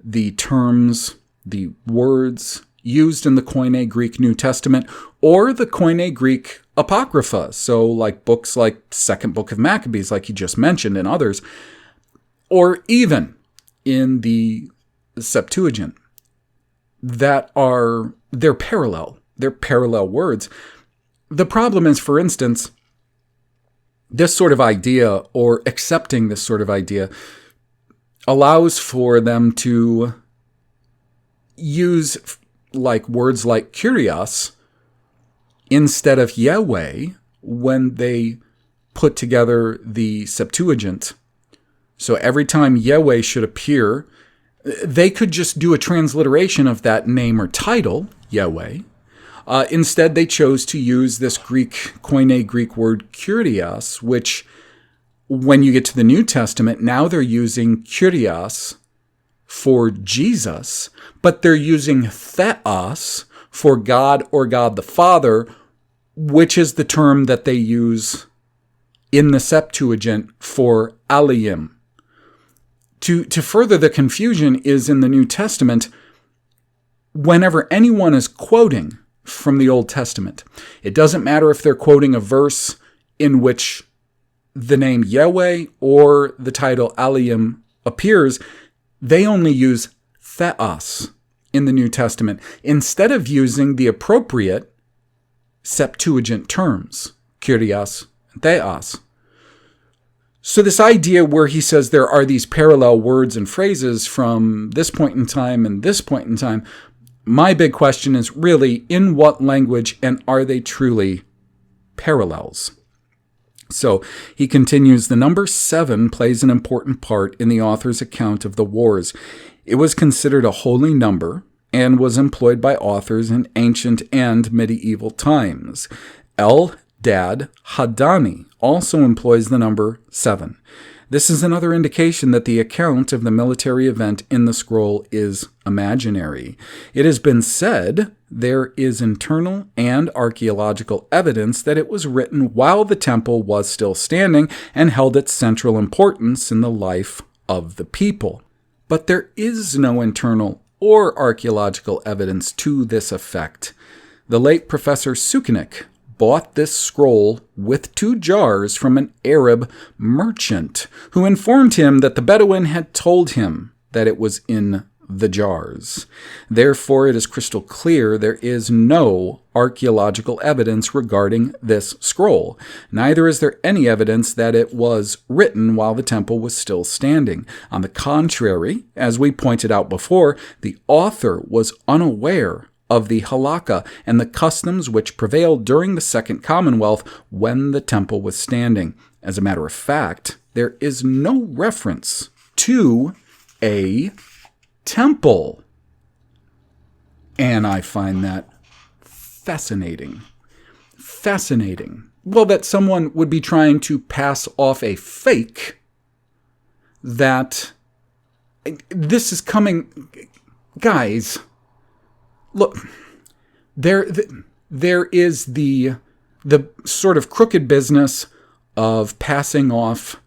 the terms, the words used in the Koine Greek New Testament or the Koine Greek Apocrypha. So like books like Second Book of Maccabees, like he just mentioned, and others, or even in the Septuagint. They're parallel words. The problem is, for instance, this sort of idea or accepting this sort of idea allows for them to use like words like Kyrios instead of Yahweh when they put together the Septuagint. So every time Yahweh should appear, they could just do a transliteration of that name or title, Yahweh. Instead, they chose to use this Koine Greek word Kyrios, which, when you get to the New Testament, now they're using Kyrios for Jesus, but they're using Theos for God or God the Father, which is the term that they use in the Septuagint for Aliyim. To further the confusion is in the New Testament, whenever anyone is quoting from the Old Testament, it doesn't matter if they're quoting a verse in which the name Yahweh or the title Aliyim appears, they only use Theos in the New Testament instead of using the appropriate Septuagint terms, Kyrios and Theos. So this idea where he says there are these parallel words and phrases from this point in time and this point in time, my big question is really, in what language, and are they truly parallels? So he continues, the number 7 plays an important part in the author's account of the wars. It was considered a holy number and was employed by authors in ancient and medieval times. Dad Hadani also employs the number 7. This is another indication that the account of the military event in the scroll is imaginary. It has been said there is internal and archaeological evidence that it was written while the temple was still standing and held its central importance in the life of the people. But there is no internal or archaeological evidence to this effect. The late Professor Sukenik bought this scroll with 2 jars from an Arab merchant who informed him that the Bedouin had told him that it was in the jars. Therefore, it is crystal clear there is no archaeological evidence regarding this scroll. Neither is there any evidence that it was written while the temple was still standing. On the contrary, as we pointed out before, the author was unaware of the halakha and the customs which prevailed during the Second Commonwealth when the temple was standing. As a matter of fact, there is no reference to a temple. And I find that fascinating. Fascinating. Well, that someone would be trying to pass off a fake that this is coming. Guys, look, there is the sort of crooked business of passing off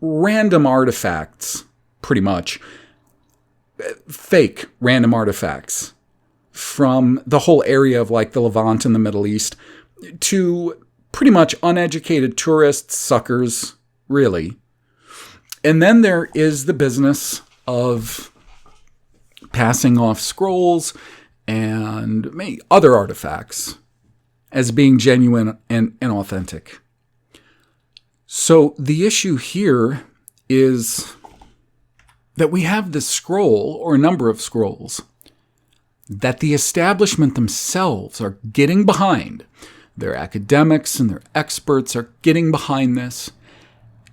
random artifacts, pretty much, fake random artifacts from the whole area of like the Levant and the Middle East to pretty much uneducated tourists, suckers, really. And then there is the business of passing off scrolls and other artifacts as being genuine and authentic. So the issue here is that we have this scroll, or a number of scrolls, that the establishment themselves are getting behind. Their academics and their experts are getting behind this,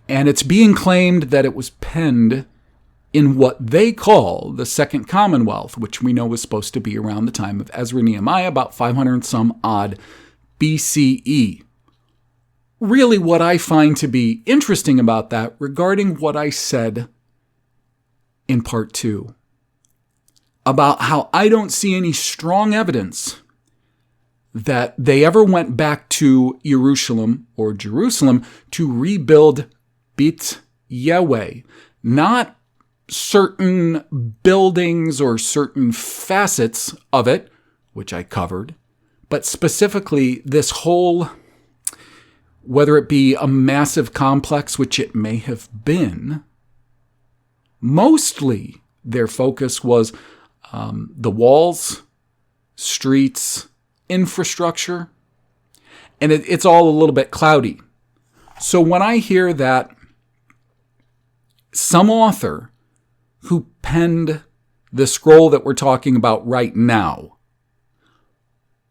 and it's being claimed that it was penned in what they call the Second Commonwealth, which we know was supposed to be around the time of Ezra and Nehemiah, about 500 and some odd BCE. Really, what I find to be interesting about that, regarding what I said in part 2, about how I don't see any strong evidence that they ever went back to Jerusalem to rebuild Beit Yahweh. Not certain buildings or certain facets of it, which I covered, but specifically this whole, whether it be a massive complex, which it may have been, mostly their focus was the walls, streets, infrastructure, and it's all a little bit cloudy. So when I hear that some author who penned the scroll that we're talking about right now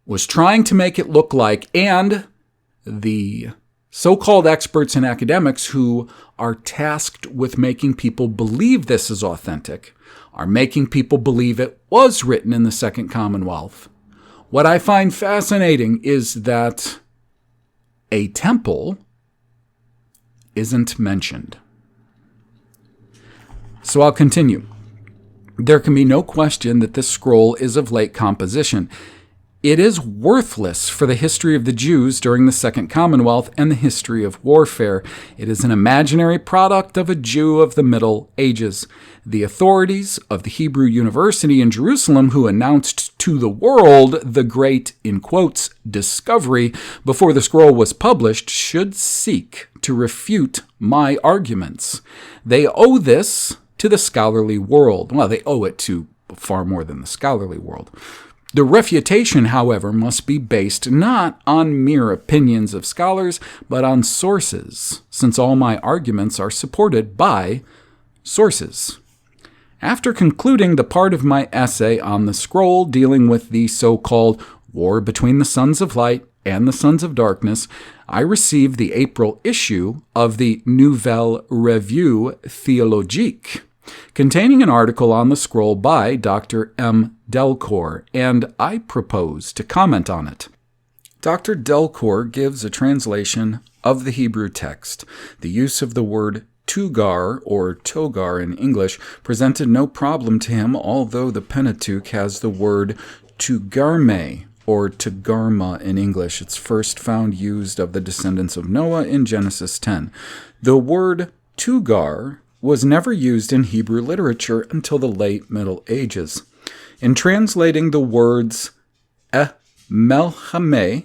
was trying to make it look like, and the so-called experts and academics who are tasked with making people believe this is authentic, are making people believe it was written in the Second Commonwealth. What I find fascinating is that a temple isn't mentioned. So I'll continue. There can be no question that this scroll is of late composition. It is worthless for the history of the Jews during the Second Commonwealth and the history of warfare. It is an imaginary product of a Jew of the Middle Ages. The authorities of the Hebrew University in Jerusalem, who announced to the world the great, in quotes, discovery before the scroll was published, should seek to refute my arguments. They owe this to the scholarly world. Well, they owe it to far more than the scholarly world. The refutation, however, must be based not on mere opinions of scholars, but on sources, since all my arguments are supported by sources. After concluding the part of my essay on the scroll dealing with the so-called war between the sons of light and the sons of darkness, I received the April issue of the Nouvelle Revue Théologique, containing an article on the scroll by Dr. M. Delcourt, and I propose to comment on it. Dr. Delcourt gives a translation of the Hebrew text. The use of the word tugar, or togar in English, presented no problem to him, although the Pentateuch has the word tugarme, or tugarma in English. It's first found used of the descendants of Noah in Genesis 10. The word tugar was never used in Hebrew literature until the late Middle Ages. In translating the words melchame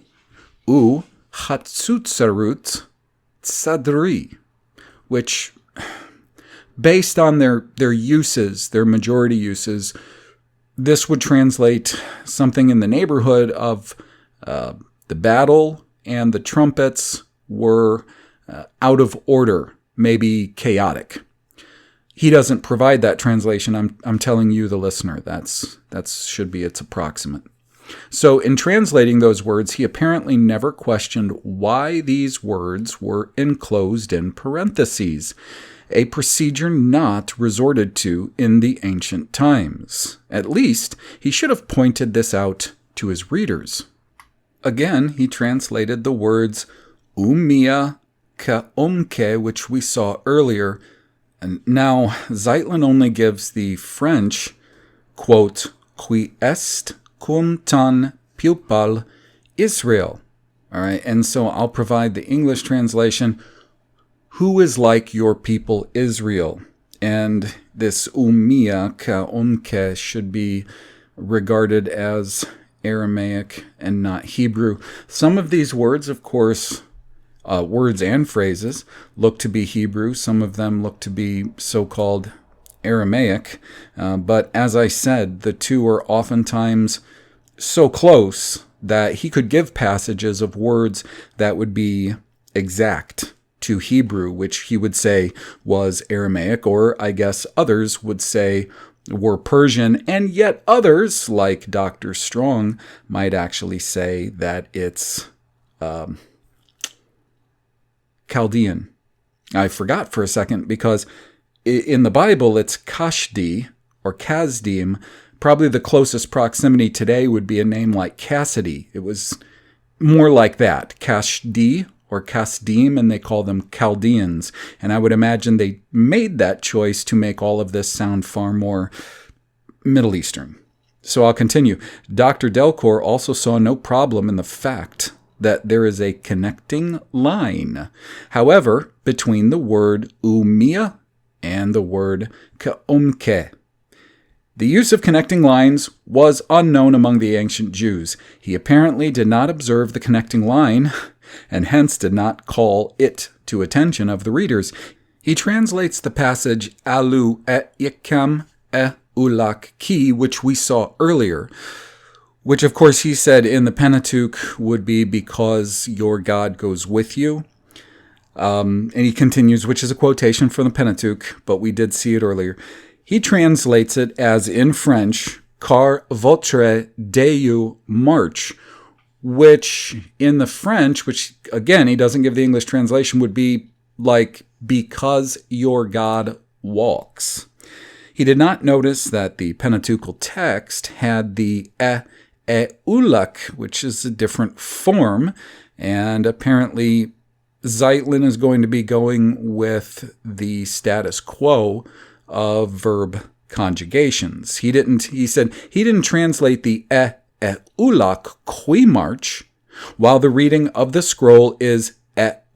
u hatzutzerut tzadri, which based on their uses, their majority uses, this would translate something in the neighborhood of the battle and the trumpets were out of order, maybe chaotic. He doesn't provide that translation. I'm telling you, the listener. That should be its approximate. So in translating those words, he apparently never questioned why these words were enclosed in parentheses, a procedure not resorted to in the ancient times. At least, he should have pointed this out to his readers. Again, he translated the words umia ka umke, which we saw earlier. And now, Zeitlin only gives the French, quote, qui est cum ton pupil Israel. All right, and so I'll provide the English translation, who is like your people Israel. And this umia ka umke should be regarded as Aramaic and not Hebrew. Some of these words, of course, words and phrases look to be Hebrew. Some of them look to be so-called Aramaic. But as I said, the two are oftentimes so close that he could give passages of words that would be exact to Hebrew, which he would say was Aramaic, or I guess others would say were Persian, and yet others, like Dr. Strong, might actually say that it's Chaldean. I forgot for a second because in the Bible it's Kashdi or Kazdim. Probably the closest proximity today would be a name like Cassidy. It was more like that, Kashdi or Kasdim, and they call them Chaldeans. And I would imagine they made that choice to make all of this sound far more Middle Eastern. So I'll continue. Dr. Delcourt also saw no problem in the fact that there is a connecting line, however, between the word umia and the word ka'umke. The use of connecting lines was unknown among the ancient Jews. He apparently did not observe the connecting line, and hence did not call it to attention of the readers. He translates the passage alu ikam ulak ki, which we saw earlier, which of course he said in the Pentateuch would be because your God goes with you. And he continues, which is a quotation from the Pentateuch, but we did see it earlier. He translates it as in French, car votre Dieu marche, which in the French, which again, he doesn't give the English translation, would be like, because your God walks. He did not notice that the Pentateuchal text had the ulak, which is a different form, and apparently Zeitlin is going to be going with the status quo of verb conjugations. He said he didn't translate the ulak qui march, while the reading of the scroll is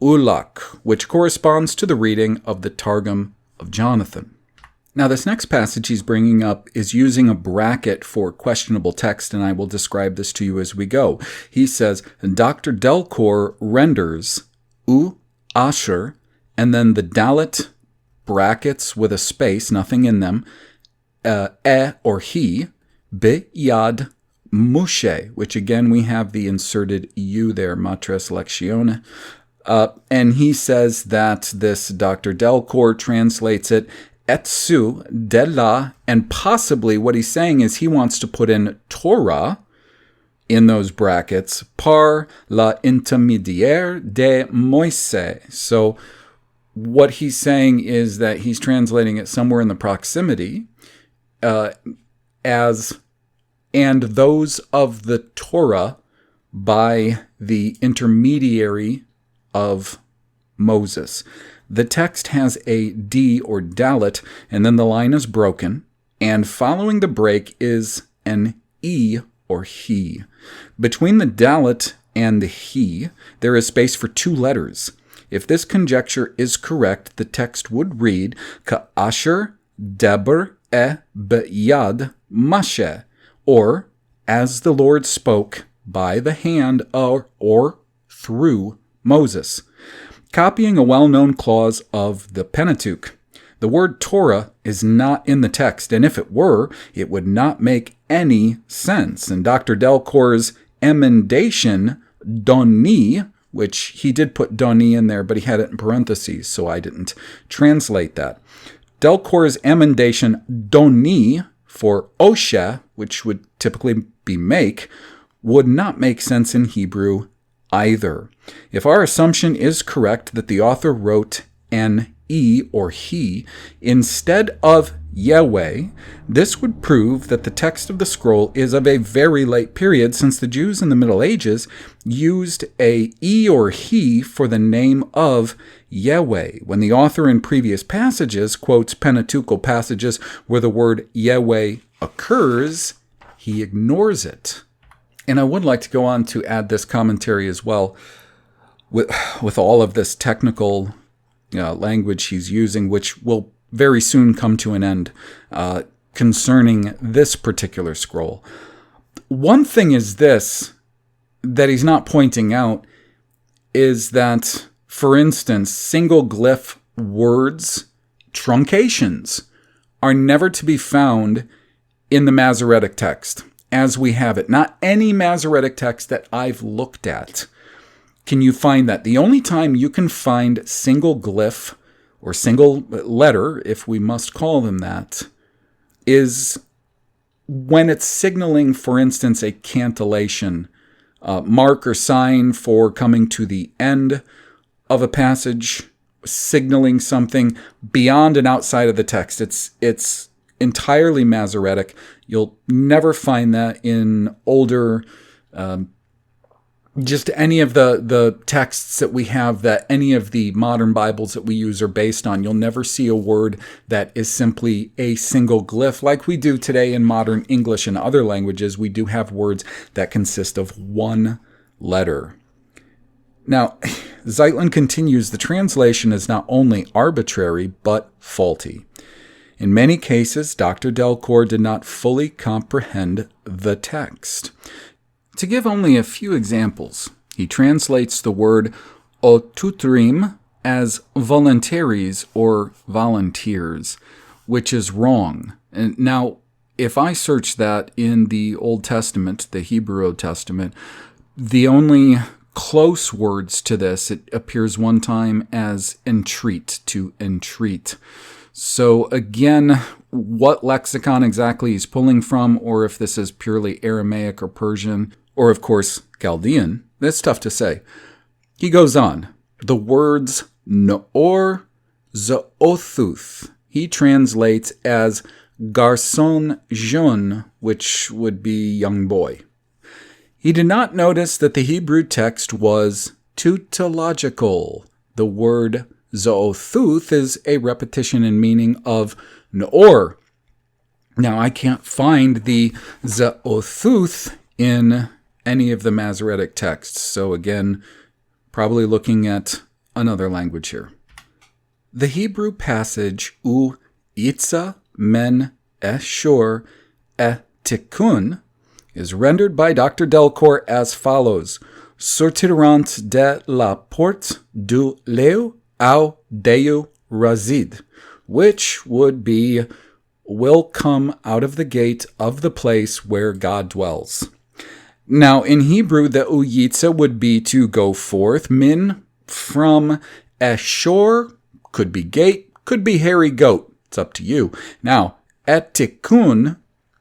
ulak, which corresponds to the reading of the Targum of Jonathan. Now, this next passage he's bringing up is using a bracket for questionable text, and I will describe this to you as we go. He says, Dr. Delcourt renders asher, and then the dalet brackets with a space, nothing in them, or he, yad Moshe, which again we have the inserted u there, matres lectione. And he says that this Dr. Delcourt translates it etsu della, and possibly what he's saying is he wants to put in Torah in those brackets, par la intermédiaire de Moïse. So what he's saying is that he's translating it somewhere in the proximity as and those of the Torah by the intermediary of Moses. The text has a D or dalet, and then the line is broken, and following the break is an E or he. Between the dalet and the he, there is space for two letters. If this conjecture is correct, the text would read, Ka'asher deber b'yad Moshe, or as the Lord spoke by the hand or through Moses. Copying a well-known clause of the Pentateuch, The word Torah is not in the text, and if it were, it would not make any sense. And Dr. Delcour's emendation, doni, which he did put doni in there, but he had it in parentheses, so I didn't translate that. Delcour's emendation, doni, for oshe, which would typically be make, would not make sense in Hebrew either. If our assumption is correct that the author wrote an E or he instead of Yahweh, this would prove that the text of the scroll is of a very late period, since the Jews in the Middle Ages used a E or he for the name of Yahweh. When the author in previous passages quotes Pentateuchal passages where the word Yahweh occurs, he ignores it. And I would like to go on to add this commentary as well with all of this technical language he's using, which will very soon come to an end, concerning this particular scroll. One thing is this, that he's not pointing out, is that, for instance, single glyph words, truncations, are never to be found in the Masoretic text, as we have it. Not any Masoretic text that I've looked at can you find that. The only time you can find single glyph or single letter, if we must call them that, is when it's signaling, for instance, a cantillation, mark or sign for coming to the end of a passage, signaling something beyond and outside of the text. It's entirely Masoretic. You'll never find that in older just any of the texts that we have, that any of the modern Bibles that we use are based on. You'll never see a word that is simply a single glyph like we do today in modern English and other languages. We do have words that consist of one letter. Now, Zeitlin continues, the translation is not only arbitrary, but faulty. In many cases, Dr. Delcour did not fully comprehend the text. To give only a few examples, he translates the word otutrim as voluntaries or volunteers, which is wrong. And now, if I search that in the Old Testament, the Hebrew Old Testament, the only close words to this, it appears one time as entreat, to entreat. So again, what lexicon exactly he's pulling from, or if this is purely Aramaic or Persian, or of course Chaldean, that's tough to say. He goes on. The words Noor Zo'othuth he translates as garçon jeune, which would be young boy. He did not notice that the Hebrew text was tautological. The word Zo'othuth is a repetition in meaning of Noor. Now, I can't find the Zo'othuth in any of the Masoretic texts, so again, probably looking at another language here. The Hebrew passage U Itza Men Eshor Etikun is rendered by Dr. Delcour as follows: Sortirant de la porte du leu au deu razid, which would be, will come out of the gate of the place where God dwells. Now, in Hebrew, the uyitza would be to go forth. Min, from. Eshor, could be gate, could be hairy goat. It's up to you. Now, etikun,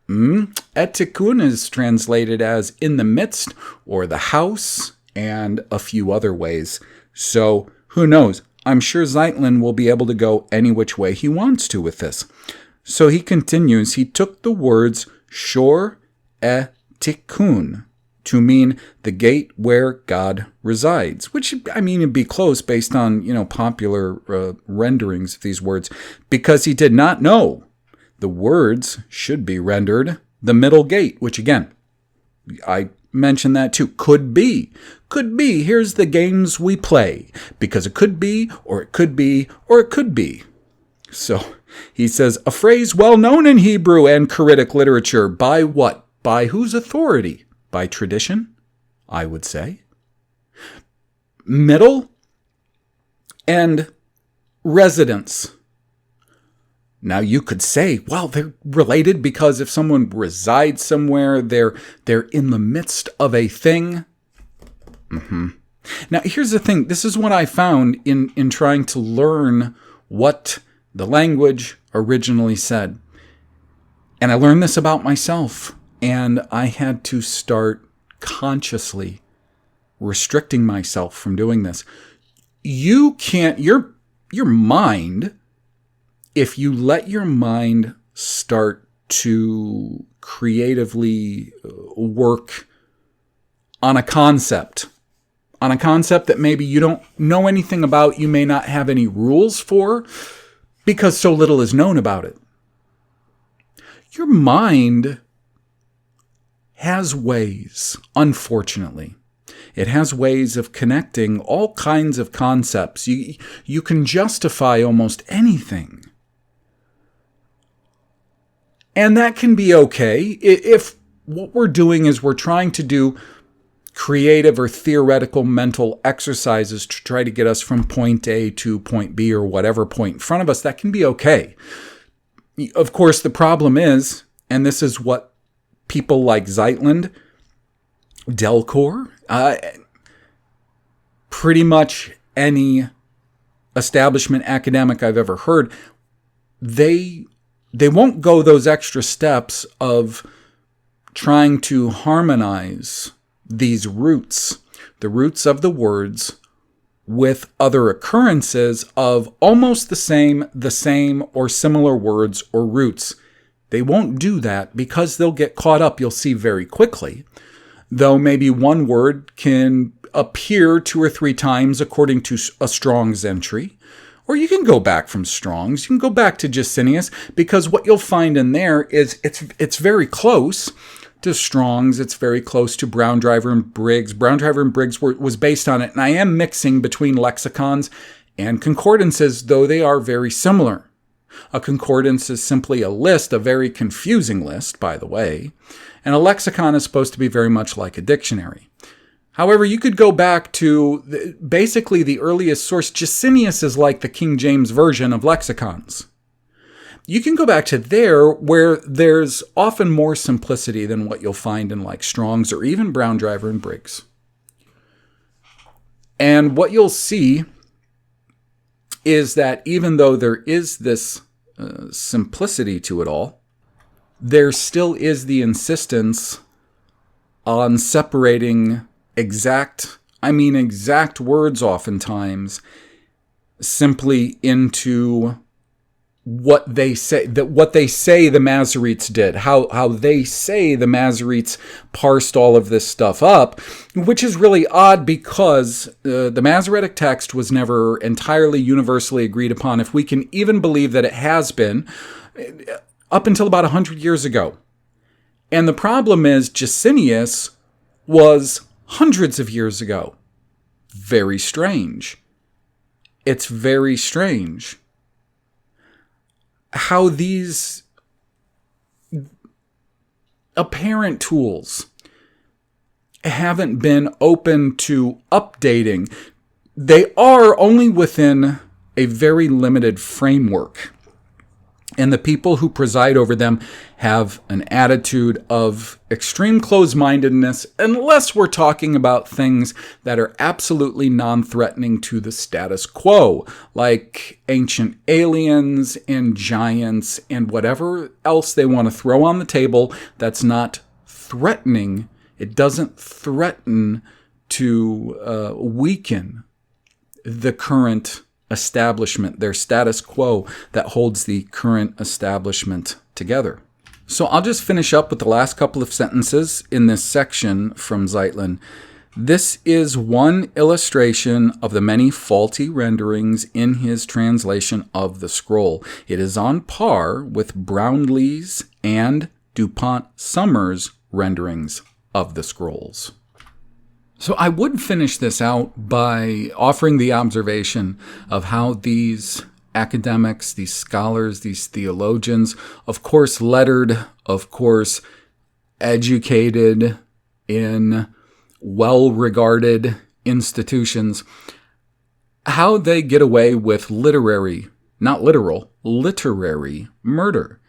etikun is translated as in the midst or the house and a few other ways. So, who knows? I'm sure Zeitlin will be able to go any which way he wants to with this. So he continues, he took the words shor etikun to mean the gate where God resides, which, I mean, it'd be close based on, popular renderings of these words, because he did not know the words should be rendered the middle gate, which again, I mentioned that too. Could be. Here's the games we play, because it could be, or it could be, or it could be. So he says, a phrase well known in Hebrew and Quranic literature. By what? By whose authority? By tradition, I would say. Middle and residence. Now you could say, well, they're related because if someone resides somewhere, they're in the midst of a thing. Now here's the thing. This is what I found in trying to learn what the language originally said. And I learned this about myself. And I had to start consciously restricting myself from doing this. You can't, your mind, if you let your mind start to creatively work on a concept that maybe you don't know anything about, you may not have any rules for, because so little is known about it. Your mind has ways, unfortunately. It has ways of connecting all kinds of concepts. You can justify almost anything. And that can be okay if what we're doing is we're trying to do creative or theoretical mental exercises to try to get us from point A to point B or whatever point in front of us. That can be okay. Of course, the problem is, and this is what people like Zeitlin, Delcor, pretty much any establishment academic I've ever heard, they won't go those extra steps of trying to harmonize these roots, the roots of the words, with other occurrences of almost the same or similar words or roots. They won't do that because they'll get caught up, you'll see very quickly. Though maybe one word can appear 2 or 3 times according to a Strong's entry. Or you can go back from Strong's. You can go back to Gesenius, because what you'll find in there is it's very close to Strong's. It's very close to Brown, Driver, and Briggs. Brown, Driver, and Briggs was based on it. And I am mixing between lexicons and concordances, though they are very similar. A concordance is simply a list, a very confusing list, by the way. And a lexicon is supposed to be very much like a dictionary. However, you could go back to basically the earliest source. Gesenius is like the King James version of lexicons. You can go back to there where there's often more simplicity than what you'll find in like Strong's or even Brown, Driver, and Briggs. And what you'll see is that even though there is this simplicity to it all, there still is the insistence on separating exact words oftentimes simply into what they say the Masoretes did, how they say the Masoretes parsed all of this stuff up, which is really odd because the Masoretic text was never entirely universally agreed upon, if we can even believe that it has been, up until about 100 years ago. And the problem is Gesenius was hundreds of years ago. Very strange. It's very strange how these apparent tools haven't been open to updating. They are only within a very limited framework. And the people who preside over them have an attitude of extreme closed-mindedness, unless we're talking about things that are absolutely non-threatening to the status quo, like ancient aliens and giants and whatever else they want to throw on the table that's not threatening. It doesn't threaten to weaken the current establishment, their status quo that holds the current establishment together. So I'll just finish up with the last couple of sentences in this section from Zeitlin. This is one illustration of the many faulty renderings in his translation of the scroll. It is on par with Brownlee's and DuPont Summers' renderings of the scrolls. So I would finish this out by offering the observation of how these academics, these scholars, these theologians, of course lettered, of course educated in well-regarded institutions, how they get away with literary not literal, literary murder.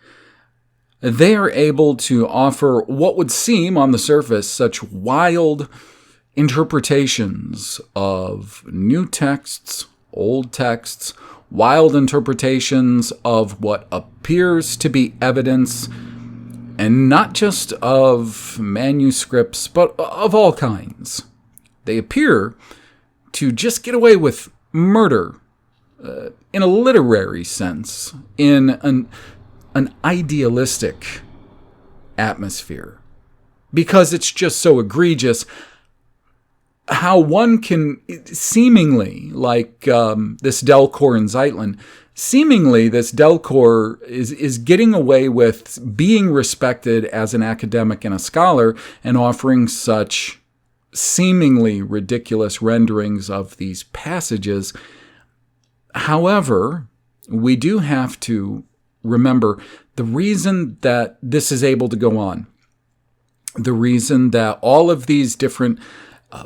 They are able to offer what would seem on the surface such wild interpretations of new texts, old texts, wild interpretations of what appears to be evidence, and not just of manuscripts, but of all kinds. They appear to just get away with murder in a literary sense, in an idealistic atmosphere, because it's just so egregious how one can seemingly, like this Delcor and Zeitlin, seemingly this Delcor is getting away with being respected as an academic and a scholar and offering such seemingly ridiculous renderings of these passages. However, we do have to remember the reason that this is able to go on, the reason that all of these different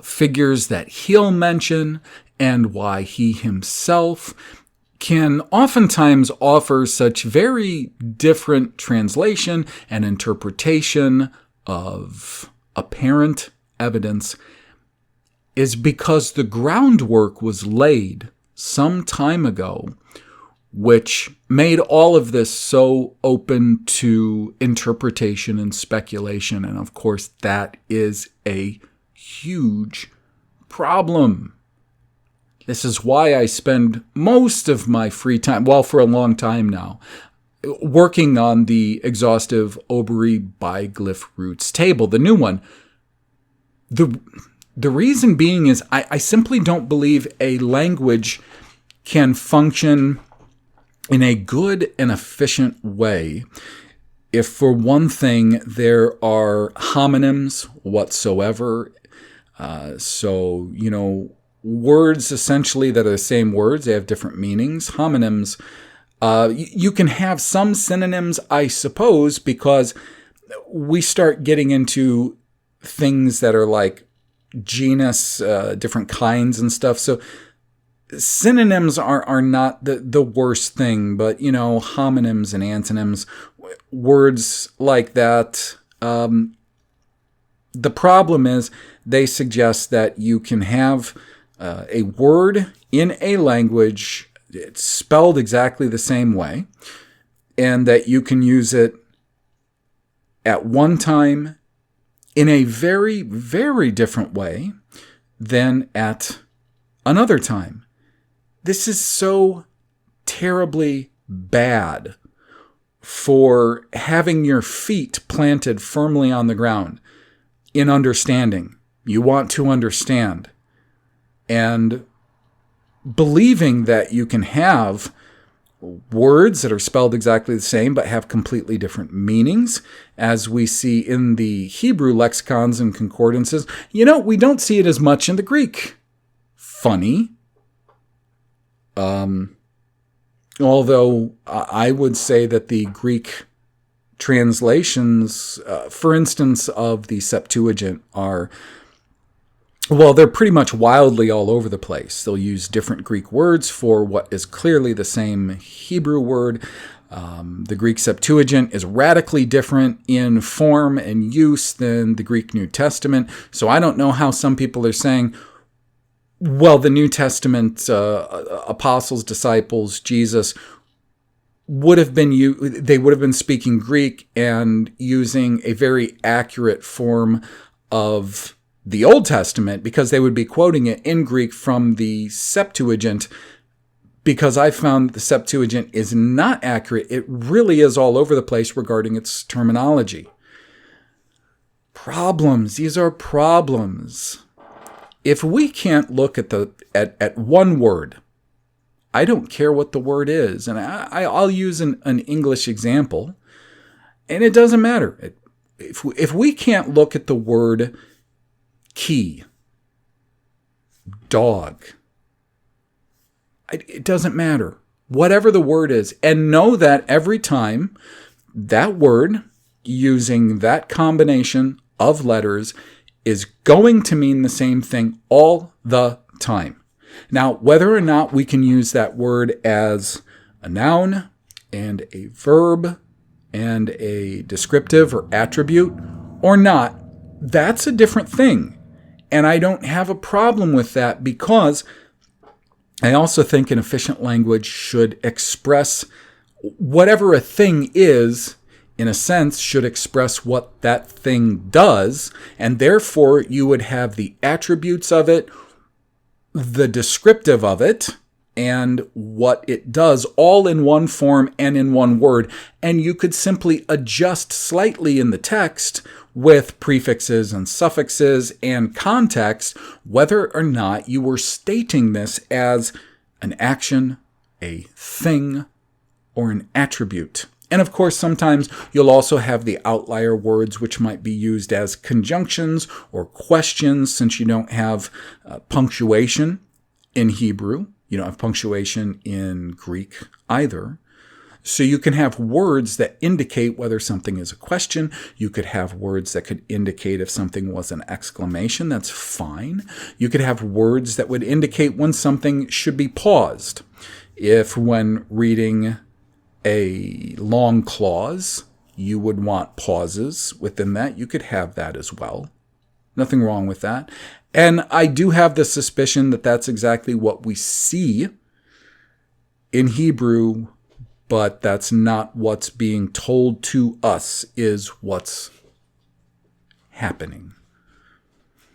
figures that he'll mention and why he himself can oftentimes offer such very different translation and interpretation of apparent evidence is because the groundwork was laid some time ago, which made all of this so open to interpretation and speculation. And of course, that is a huge problem. This is why I spend most of my free time, well, for a long time now, working on the exhaustive Obery biglyph roots table, the new one. The reason being is I simply don't believe a language can function in a good and efficient way if, for one thing, there are homonyms whatsoever. So, words essentially that are the same words, they have different meanings. Homonyms, you can have some synonyms, I suppose, because we start getting into things that are like genus, different kinds and stuff. So synonyms are not the worst thing, but, homonyms and antonyms, words like that. The problem is they suggest that you can have a word in a language, it's spelled exactly the same way, and that you can use it at one time in a very, very different way than at another time. This is so terribly bad for having your feet planted firmly on the ground in understanding. You want to understand. And believing that you can have words that are spelled exactly the same but have completely different meanings, as we see in the Hebrew lexicons and concordances. We don't see it as much in the Greek. Funny. Although I would say that the Greek translations, for instance, of the Septuagint are, well, they're pretty much wildly all over the place. They'll use different Greek words for what is clearly the same Hebrew word. The Greek Septuagint is radically different in form and use than the Greek New Testament. So I don't know how some people are saying, well, the New Testament apostles, disciples, Jesus would have been speaking Greek and using a very accurate form of the Old Testament because they would be quoting it in Greek from the Septuagint, because I found the Septuagint is not accurate. It really is all over the place regarding its terminology. Problems. These are problems. If we can't look at one word, I don't care what the word is, and I'll use an English example, and it doesn't matter. If we can't look at the word key, dog, it doesn't matter. Whatever the word is, and know that every time that word, using that combination of letters, is going to mean the same thing all the time. Now, whether or not we can use that word as a noun and a verb and a descriptive or attribute or not, that's a different thing. And I don't have a problem with that because I also think an efficient language should express whatever a thing is, in a sense, should express what that thing does. And therefore, you would have the attributes of it, the descriptive of it, and what it does all in one form and in one word. And you could simply adjust slightly in the text with prefixes and suffixes and context, whether or not you were stating this as an action, a thing, or an attribute. And of course, sometimes you'll also have the outlier words, which might be used as conjunctions or questions, since you don't have punctuation in Hebrew. You don't have punctuation in Greek either. So you can have words that indicate whether something is a question. You could have words that could indicate if something was an exclamation. That's fine. You could have words that would indicate when something should be paused. If when reading a long clause, you would want pauses within that, you could have that as well. Nothing wrong with that. And I do have the suspicion that that's exactly what we see in Hebrew, but that's not what's being told to us is what's happening.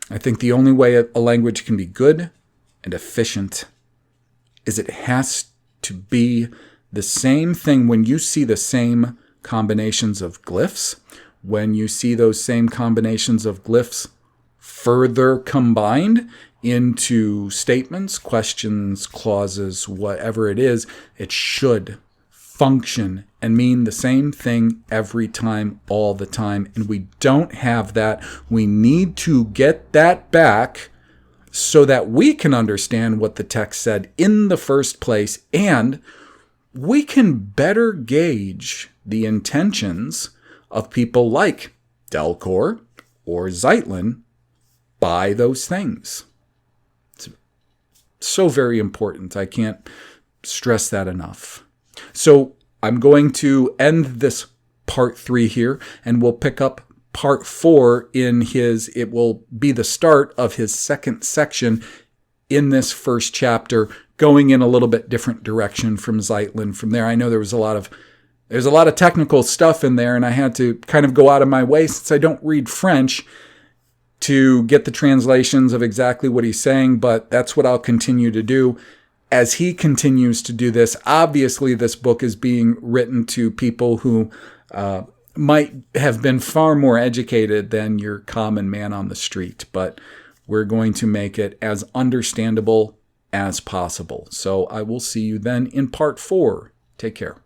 I think the only way a language can be good and efficient is it has to be the same thing. When you see the same combinations of glyphs, when you see those same combinations of glyphs further combined into statements, questions, clauses, whatever it is, it should function and mean the same thing every time, all the time. And we don't have that. We need to get that back so that we can understand what the text said in the first place, and we can better gauge the intentions of people like Delcor or Zeitlin by those things. It's so very important. I can't stress that enough. So I'm going to end this part 3 here, and we'll pick up part 4 it will be the start of his second section in this first chapter, going in a little bit different direction from Zeitlin from there. I know there's a lot of technical stuff in there, and I had to kind of go out of my way, since I don't read French, to get the translations of exactly what he's saying, but that's what I'll continue to do as he continues to do this. Obviously, this book is being written to people who might have been far more educated than your common man on the street, but we're going to make it as understandable as possible. So I will see you then in part 4. Take care.